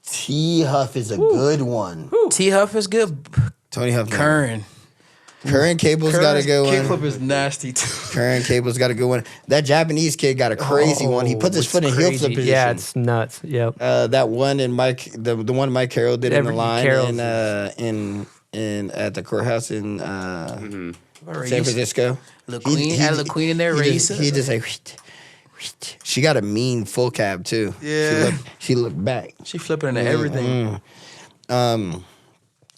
T-Huff is a good one. T-Huff is good. Tony Huff. Curran. Curran Cable's got a good one. Kickflip is nasty, too. Curran Cable's got a good one. That Japanese kid got a crazy one. He put his foot in heel flip position. Yeah, it's nuts. Yep. That one in the one Mike Carroll did in the line Carroll's. in at the courthouse in San Francisco. The Queen had the Queen in there. He just like She got a mean full cab too. Yeah. She looked back. She flipping into everything.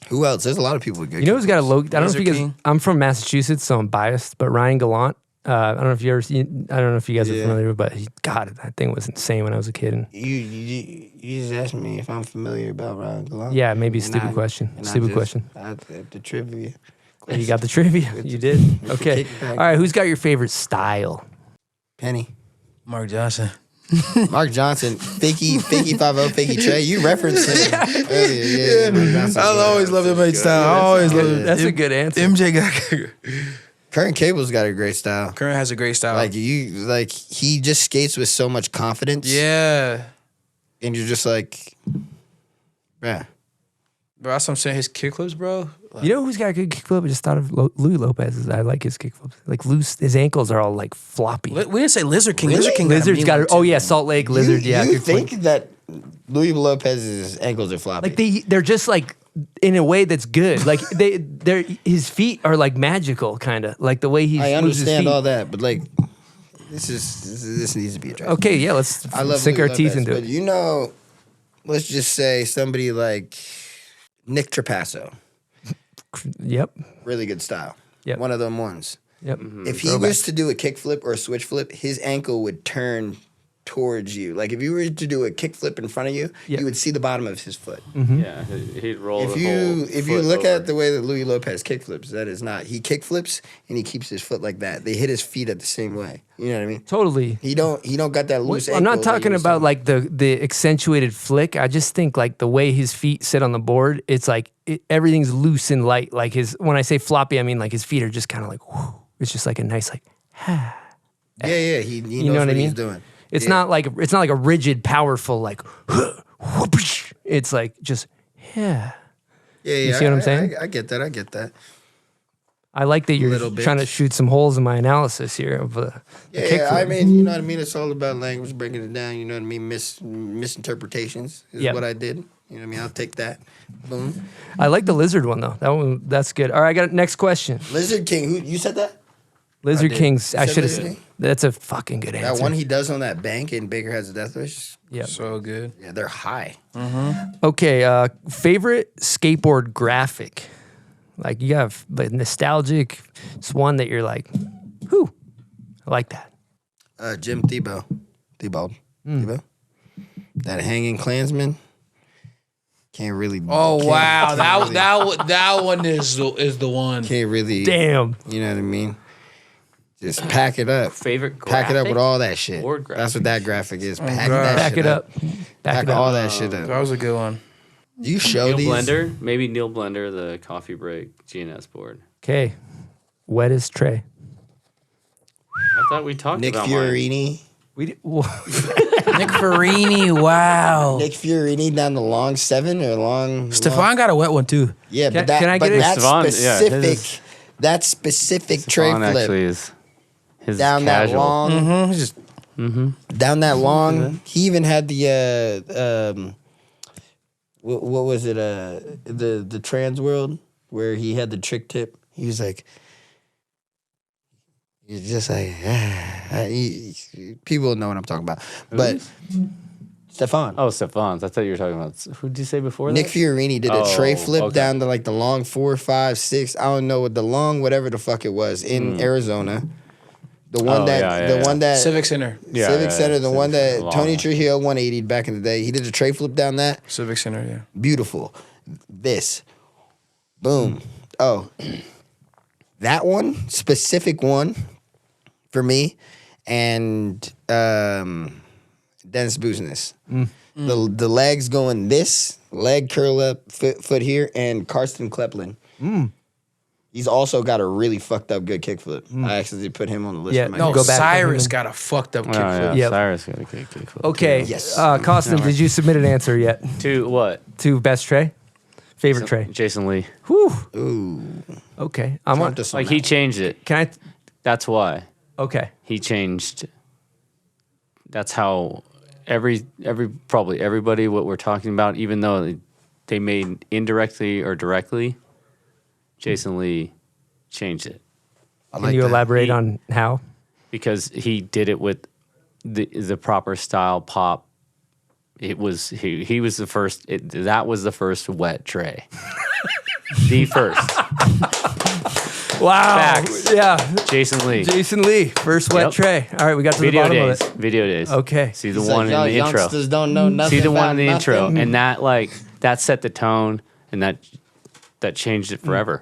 Who else? There's a lot of people with good. You know who's got a low? I don't know if Laser you guys. King. I'm from Massachusetts, so I'm biased. But Ryan Gallant. I don't know if you ever. I don't know if you guys are familiar, but God, that thing was insane when I was a kid. And You just asked me if I'm familiar about Ryan Gallant. yeah, maybe a And stupid I- question. and I Stupid just- question. The trivia. You got the trivia. You did. Okay. kickback. All right. Who's got your favorite style? Penny. Mark Johnson. Mark Johnson, Fakey 50, Fakey Trey. You referenced him earlier. Yeah, Mark Johnson. I always love him style. I always love it. That's a good answer. MJ got Current Cable's got a great style. Current has a great style. Like he just skates with so much confidence. yeah. And you're just like, yeah. Bro, that's what I'm saying. His kickflips, bro. You know who's got a good kickflip? I just thought of Louis Lopez. I like his kickflips. Like loose, his ankles are all like floppy. We didn't say Lizard King. Really? Lizard King. Lizard's got it. Oh yeah, Salt Lake Lizard. You, yeah, you good point. think that Louis Lopez's ankles are floppy? Like they're just like in a way that's good. Like they're his feet are like magical, kind of like the way he I moves his understand feet. all that, but like, this needs to be addressed. Okay, yeah, let's I love sink Louis our teeth Lopez, into but it. you know, let's just say somebody like Nick Trapasso, Yep, really good style. Yep. One of them ones. yep. If he was to do a kickflip or a switch flip, his ankle would turn towards you. Like if you were to do a kickflip in front of you, Yeah. you would see the bottom of his foot. Yeah, he'd roll. If the you whole if you foot look over. at the way that Louis Lopez kickflips, that is not. He kickflips and he keeps his foot like that. They hit his feet at the same way. You know what I mean? Totally. He don't got that loose. I'm not ankle that talking you was about like the accentuated flick. I just think like the way his feet sit on the board, it's like everything's loose and light. Like when I say floppy, I mean like his feet are just kind of like, whew. It's just like a nice like, Yeah, he knows you know what I mean? he's doing. It's Yeah. not like a rigid, powerful like, it's like just Yeah. You see what I'm saying? I get that. I like that you're Little bit. trying to shoot some holes in my analysis here of the Yeah, kickflip. I mean, you know what I mean? It's all about language, breaking it down. You know what I mean? Misinterpretations is Yep. what I did. You know what I mean? I'll take that. Boom. I like the lizard one though. That's good. All right, I got next question. Lizard King. Who you said that? Lizard did. Kings. You I said should have Lizard said. King? That's a fucking good answer. That one he does on that bank in Baker Has a Death Wish. Yeah. So good. Yeah, they're high. Okay. Favorite skateboard graphic? Like you have like nostalgic. It's one that you're like, whew, I like that. Jim Thiebaud. Thiebaud. That hanging Klansman. Can't really. Oh can't- wow, can't really- that one is the one. Can't really. Damn. You know what I mean? Just pack it up. favorite graphic? Pack it up with all that shit. Board That's what that graphic is. Pack God. that Back shit it up. Back Pack it up. all that shit up. That was a good one. You show Neil these. Blender, maybe Neil Blender, the coffee break GNS board. Okay. Wet as Trey. I thought we talked Nick about mine. Fiorini. Nick Farini, wow. Nick Fiorini down the long 7 or long. Stefan got a wet one too. Yeah, Can- but that, can I but get it? that Stefan, yeah, specific, his- that specific tray Stefan flip actually is his down that casual. long, Mm-hmm. Just down that long. He even had the what was it? The Trans World where he had the trick tip. He was like, he's just like, people know what I'm talking about. But Stefan. Oh, Stefan's. I thought you were talking about. Who did you say before Nick that? Fiorini did a tray Oh, flip okay. down to like the long 4, 5, 6. I don't know what the long whatever the fuck it was in Arizona. The one Oh, that yeah, the yeah. one that Civic Center. Yeah, Civic yeah, Center, the Civic one that Center, long Tony one. Trujillo 180'd back in the day. He did a tray flip down that. Civic Center, yeah. Beautiful. This. Boom. Oh. That one, specific one for me, and Dennis Business. The legs going this, leg curl up, foot here, and Karsten Kleplin. He's also got a really fucked up good kickflip. I actually put him on the list. Yeah, of my No, Go back. Cyrus got a fucked up Oh, kickflip. yeah. Yep. Cyrus got a kickflip. Okay. Yes. Koston, did you submit an answer yet To what? to best Trey? Favorite Trey? Jason Lee. Whew. Ooh. Okay. I'm on. Trumped us on Like that he one. changed it. Can I? That's why Okay. he changed. That's how probably everybody what we're talking about, even though they made indirectly or directly, Jason Lee changed it I Can like you that. elaborate on how? because he did it with the proper style pop. It was he was the first. That was the first wet tray. The first. Wow. Facts. Yeah. Jason Lee. Jason Lee, first wet tray. All right, we got to the bottom of it. Video days. Okay. See the one in the intro. Youngsters don't know nothing. See the one about in the intro, nothing. and that set the tone, and that changed it forever.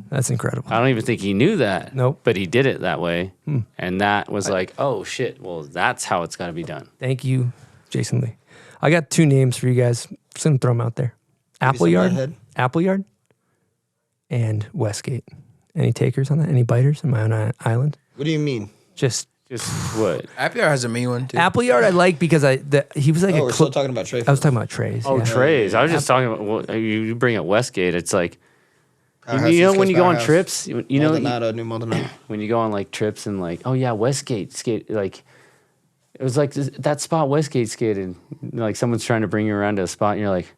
That's incredible. I don't even think he knew that. Nope. But he did it that way, and that was like, oh shit. Well, that's how it's got to be done. Thank you, Jason Lee. I got 2 names for you guys. Just gonna throw them out there. Appleyard, and Westgate. Any takers on that? Any biters in my own island? What do you mean? Just what? Appleyard has a mean one too. Appleyard I like because he was like we're still talking about Trey. I was talking about trays. Oh, yeah. trays. I was just talking about. Well, you bring up Westgate. It's like Powerhouse, you know East when Coast you go on Powerhouse. trips. You know New Maldonado. when you go on like trips and like, oh yeah, Westgate skate, like it was like that spot Westgate skated, like someone's trying to bring you around to a spot and you're like,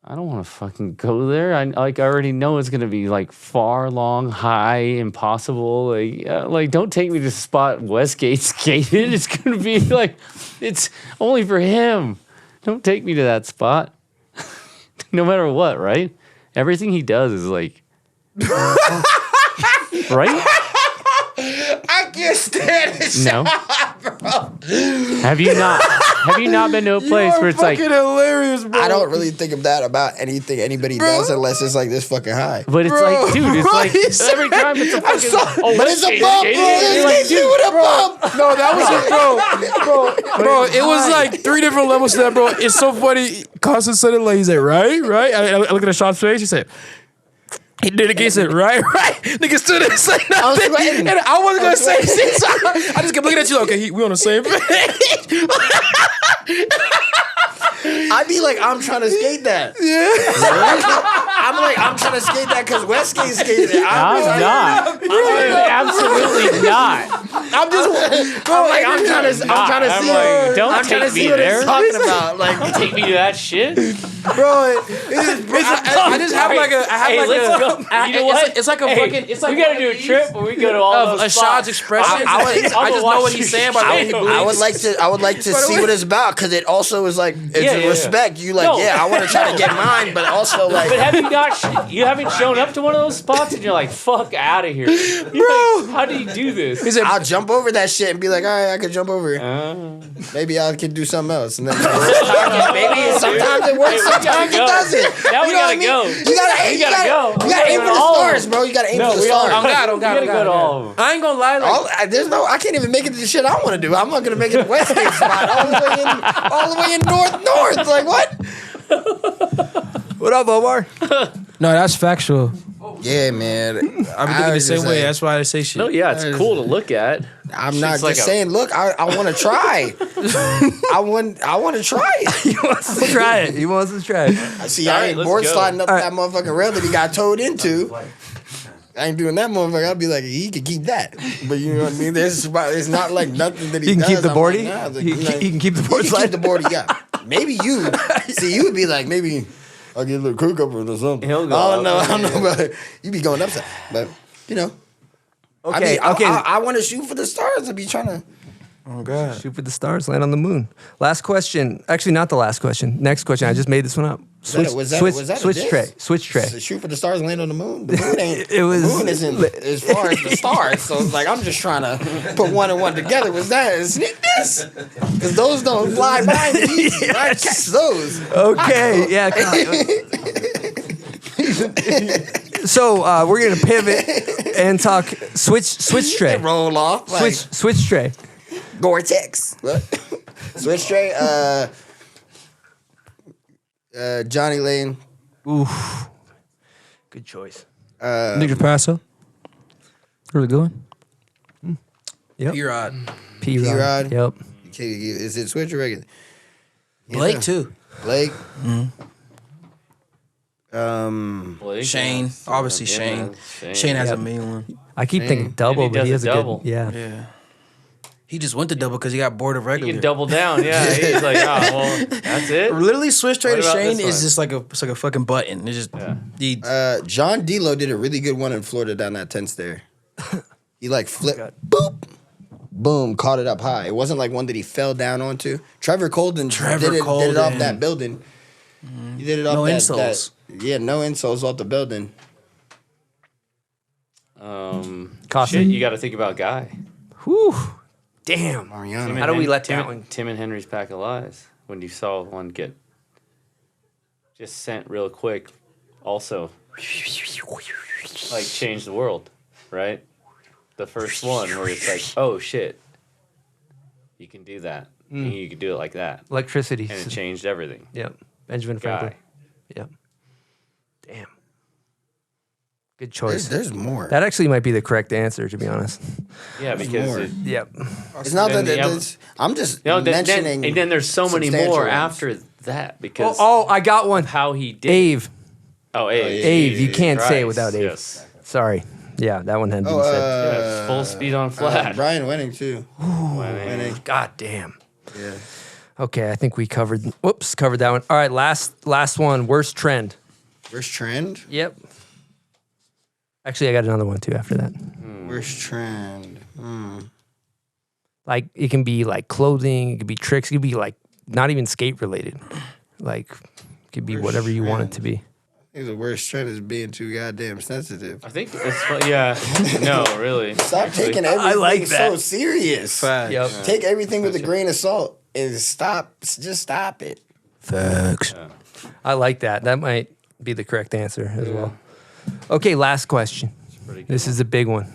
I don't want to fucking go there. I already know it's gonna be like far, long, high, impossible. Like don't take me to the spot Westgate skated. It's gonna be like, it's only for him. Don't take me to that spot. No matter what, right? Everything he does is like, right? I can't stand this No. shot, bro. Have you not been to a place where it's like, hilarious, bro. I don't really think of that about anything anybody does unless it's like this fucking high. but it's like, dude, it's like every time it's a fucking. But it's a bump, bro. It's with a bump. No, that was it, bro. It was like 3 different levels to that, bro. It's so funny. Koston said it like, he's like, right. I look at the shot's face. He said, he did it again. He said, right. Nigga stood there and said nothing. And I wasn't going to say shit. So I just kept looking at you like, okay, we on the same page. I be like, I'm trying to skate that. Yeah. I'm like, I'm trying to skate that because Westgate skated it. I'm not. Absolutely not. I'm trying to see. Don't I'm trying to take see me what there. it's talking about. Like, Don't take me to that shit. Bro, I just have like a, Hey, let's go. You know what? It's like a fucking, it's like we gotta do a trip where we go to all those a spots. Shad's expression. I just know what he's saying by the way he believes. I would like to see what it's about because it also is like it's a respect. You like, No. I want to try to get mine, but also like. But have you not? You haven't shown up to one of those spots, and you're like, "Fuck out of here, bro." Like, how do you do this? I'll jump over that shit and be like, all right, I could jump over it. Maybe I could do something else. And then maybe sometimes it works, sometimes it doesn't. Now we You know gotta what I go. mean? You gotta aim. We gotta go. You gotta aim for the stars, bro. You gotta aim for the stars. Oh God. We gotta go to all of them. I ain't gonna lie. Like, I can't even make it to the shit I want to do. I'm not gonna make it to Westgate spot all the way in north. Like what? What up, Omar? no, that's factual. Yeah, man. I be thinking the same way. That's why I say shit. No, yeah, it's cool to look at. I'm not just like saying. Look, I want to try. I want to try it. He wants to try it. He wants to try it. See, I ain't let's board go. sliding up that motherfucking rail that he got towed into. I ain't doing that motherfucker. I'll be like, he can keep that. But you know what I mean? It's not like nothing that he He can does. keep the I'm boardy. like, nah, He can keep the board he can keep slide. the boardy, yeah. Maybe you. See, you would be like, maybe I'll get a little crook up or something. He'll go I don't up. know, but you be going upside. But, you know. Okay, I want to shoot for the stars. I be trying to. Oh God. Shoot for the stars, land on the moon. Last question. Actually, not the last question. Next question. I just made this one up. Was that a Switch diss? tray. Switch tray. So shoot for the stars, land on the moon. The moon ain't. It was- The moon isn't as far as the stars. So it's like I'm just trying to put one and one together. Was that a sneak this? Because those don't fly by me easy. I catch those. Okay. Yeah. So we're gonna pivot and talk switch tray. Roll off. Like Switch tray. Gore-Tex. What? Switch tray. Johnny Lane. Oof. Good choice. Nigga Paso. Really good one. Yep. P-Rod. P-Rod. Yep. Okay, is it switch or regular? Blake too. Blake. Blake, Shane. Obviously Shane. Shane has a mean one. I keep thinking double, And he but he does has a a double. good. Yeah. Yeah. He just went to double because he got bored of You regular. can double down. Yeah, he's like, oh well, that's it. Literally, switch trade to What about Shane this is one? just like a fucking button. It's just he, John D'Lo did a really good one in Florida down that 10 stair. He like flipped, boop, boom, caught it up high. It wasn't like one that he fell down onto. Trevor Colden did it off that building. He did it off No that insoles. Yeah, no insoles off the building. Shit, you got to think about Guy. Whew. Damn. Mariano. How do we let that one? Tim and Henry's Pack of Lies. When you saw one get just sent real quick, also like changed the world, right? The first one where it's like, oh shit, you can do that. And you can do it like that. Electricity. And it changed everything. Yep. Benjamin Franklin. Yep. Damn. Good choice. There's more. That actually might be the correct answer, to be honest. Yeah, because Yep. It's not that I'm just mentioning. and then there's so many substantial more ones. after that because Oh, I got one. how he did. Ave. Oh, Ave. Ave. You can't say it Christ, without Ave. Yes. Sorry. Yeah, that one hadn't been said. Yeah, full speed on flat. Brian Winning too. Winning. God damn. Yeah. Okay, I think we covered that one. All right, last one. Worst trend. Worst trend? Yep. Actually, I got another one too after that. Worst trend. Like it can be like clothing, it could be tricks, it could be like not even skate related. Like it could be whatever you want it to be. I think the worst trend is being too goddamn sensitive. I think it's yeah. No, really. Stop Actually. taking everything like that. so serious. Yep. Take everything with a grain of salt and just stop it. Facts. I like that. That might be the correct answer as well. Okay, last question. This is a big one.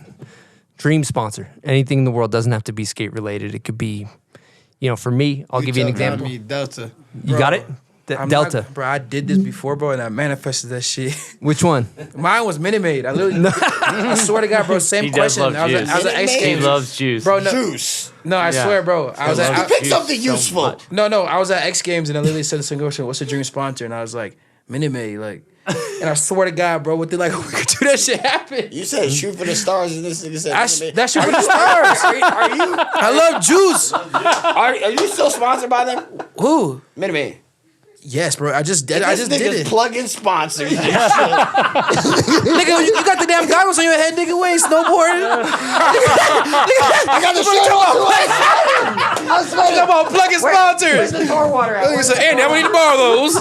Dream sponsor. Anything in the world doesn't have to be skate related. It could be, for me, I'll give you an example. Me Delta. You got it? Delta. Bro, I did this before, bro, and I manifested that shit. Which one? Mine was Minute Maid. I literally, I swear to God, bro, same He does question. love juice. I was at X He Games. loves juice. Bro, no, Juice. no, I swear, bro. I was at Pick something useful. No, I was at X Games and I literally said to some girl, "What's your dream sponsor?" And I was like, Minute Maid, like. And I swear to God, bro, within like a week or two, that shit happened. You said shoot for the stars, and this nigga said Minute Maid. That's shoot for the stars. Are you? I love juice. Are you still sponsored by them? Who? Minute Maid. Yes, bro. I just did it. Plug-in sponsors. Nigga, you got the damn goggles on your head, nigga. We ain't snowboarding. I got the shirt on. I was Talking about plug-in sponsors. the door water at? Nigga said, Andy, I need to borrow those.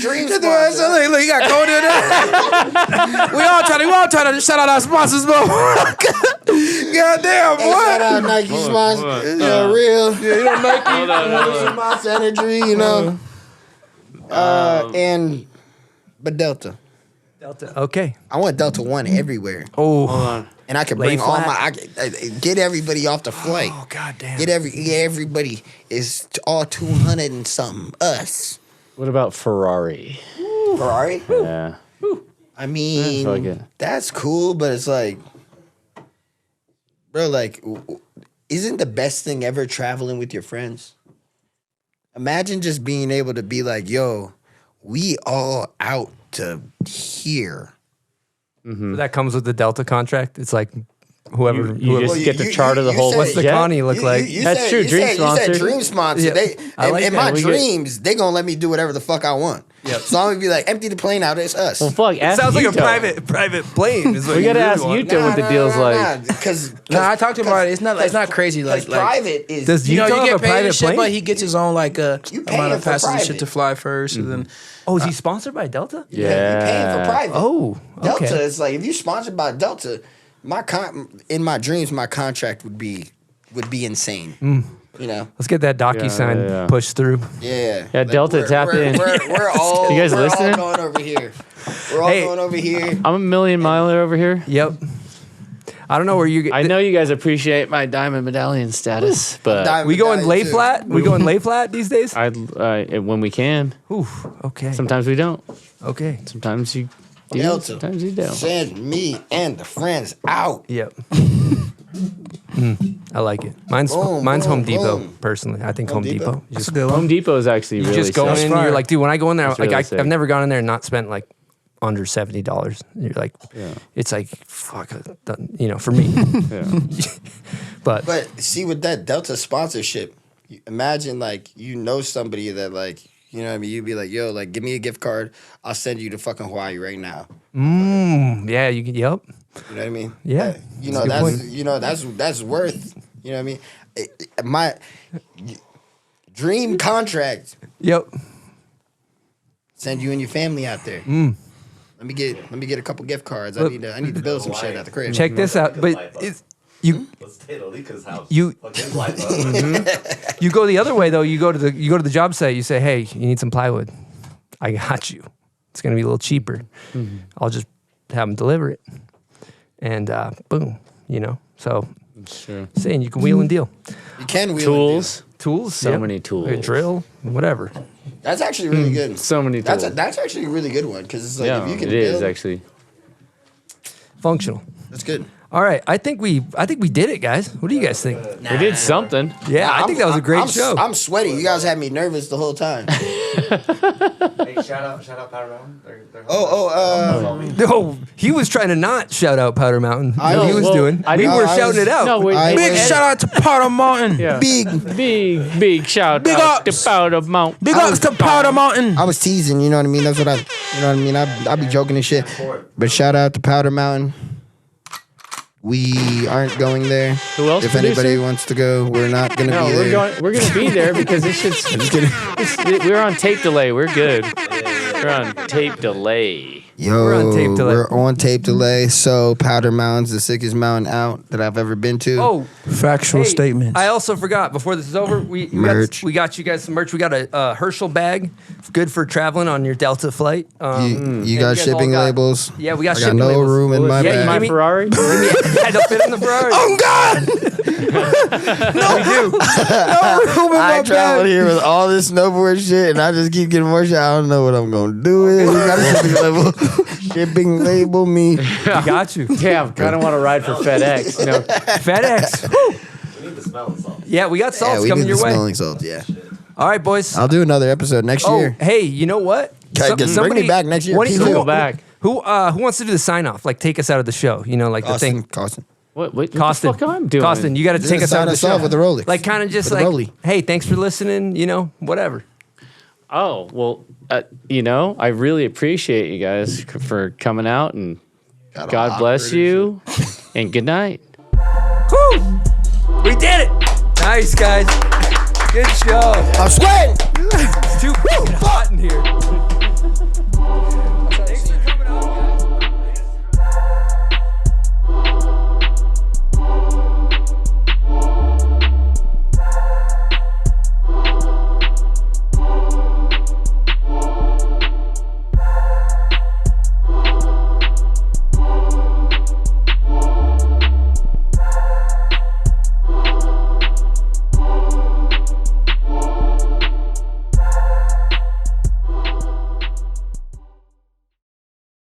Dream Look, sponsor. look, you got code in there. We all trying to shout out our sponsors, bro. Goddamn, Hey, shout boy. out Nike sponsor. hold on. Real. Yeah, you don't Nike. Hold on. Monster Energy, but Delta. Delta. Okay. I want Delta 1 everywhere. Oh. Hold on. And I can Lay bring all flat. get everybody off the flight. Oh, goddamn. Everybody is all 200 and something. Us. What about Ferrari? Ferrari? Yeah. I mean, Fuck it. that's cool, but it's like, bro, like, isn't the best thing ever traveling with your friends? Imagine just being able to be like, yo, we all out to here. That comes with the Delta contract. It's like whoever. You whoever just get the chart of the you whole. said- what's the jet? Connie look like? That's true, dream You sponsor. said dream sponsor. Yeah. They, I like in that. my We get- dreams, they gonna let me do whatever the fuck I want. Yep. So I'm gonna be like, empty the plane out. It's us. Well, fuck. Ask Sounds like a Yuto. private plane. Is what We you gotta really ask want. Yuto what the deal's like. Because Nah, I talked to him about it. It's not crazy. Like private is Does you know, Yuto you have a get paid private and shit, plane? but he gets his own like You amount paying of for passes and private. shit to fly first, and then Oh, is he sponsored by Delta? you paying for private. Oh, okay. Delta is like if you sponsored by Delta, in my dreams, my contract would be insane. You know, Let's get that DocuSign yeah. pushed through. yeah. Yeah, Delta, tap in. We're all. You guys we're listening? all going over here. We're all Hey. going over here. I'm a million miler over here. Yep. I don't know where you get. I know you guys appreciate my diamond medallion status, but Diamond We going medallion, lay too. flat? We going lay flat these days? when we can. Ooh, okay. Sometimes we don't. Okay. Sometimes you do. Delta. Sometimes you don't. Send me and the friends out. Yep. I like it. Mine's Boom, Home boom, Depot, boom. personally. I think Home Home Depot? Depot. You just, Home Depot is actually you really just go sick. in, you're like, dude, when I go in there, That's like really sick. I've never gone in there and not spent like under $70. You're like, it's like, fuck, for me. Yeah. But see, with that Delta sponsorship, imagine like somebody that like you know what I mean. You'd be like, yo, like give me a gift card. I'll send you to fucking Hawaii right now. yeah, you can. Yep. You know what I mean? Yeah. You know That's a good that's that's worth You know what I mean? My dream contract. Yep. Send you and your family out there. Let me get a couple gift cards. I need to build some shit at the crib. Check this out. But you Let's stay at Alika's house. You- Fuck his life up. you go the other way though. You go to the job site. You say, hey, you need some plywood. I got you. It's gonna be a little cheaper. I'll just have them deliver it, and boom. You know. So Sure. saying you can wheel and deal. You can wheel Tools. Tools. So yep. many tools. A drill. Whatever. That's actually really good. So many tools. That's actually a really good one because it's like Yeah, if you can it is build, actually. Functional. that's good. All right, I think we did it, guys. What do you guys think? We did something. Yeah, I think that was a great show. I'm sweaty. You guys had me nervous the whole time. Hey, shout out Power Mountain. No, he was trying to not shout out Powder Mountain. I he was well, doing. I We didn't- were I shouting was- it out. No, wait, I big was- shout out to Powder Mountain. Yeah. Big. Big shout Big out ups. to Powder Mountain. Big ups to Powder Mountain. I was teasing. You know what I mean? That's what I be joking and shit. But shout out to Powder Mountain. We aren't going there. Who else? If producer? anybody wants to go, we're not gonna No, be there. we're gonna be there because it's just we're on tape delay. We're good. We're on tape delay. Yo, We're on tape delay. We're on tape delay. So Powder Mountain's the sickest mountain out that I've ever been to. Oh, Factual hey, statements. I also forgot before this is over. We Merch. got you guys some merch. We got a Herschel bag, good for traveling on your Delta flight. you and got all shipping got- labels. Yeah, we got I got shipping no labels. room in my Yeah, bag. My give me- Ferrari. Yeah, don't fit in the Ferrari. Oh God! I traveled here with all this snowboard shit, and I just keep getting more shit. I don't know what I'm gonna do with it. We got a shipping label. Shipping label me. We got you. Damn, kind of want to ride for FedEx. You know, FedEx. Woo. We need the smell and salt. Yeah, we got Yeah, salts we coming need your the way. smelling salt. Yeah, All right, boys. I'll do another episode next Oh, year. hey, you know what? Bring me back next year. What do you- Please go back. Who wants to do the sign off? Like, take us out of the show. You know, like the thing. Koston. what the Koston, fuck I'm doing? Koston, you got to Just take us out sign of the us show off with the Rolex. Like, kind of just With the like, Rolly. hey, thanks for listening. You know, whatever. Oh well, you know, I really appreciate you guys for coming out, and Got all God bless awkward and you, and good night. Woo! We did it. Nice, guys. Good show. I'm sweating. It's too fucking hot in here.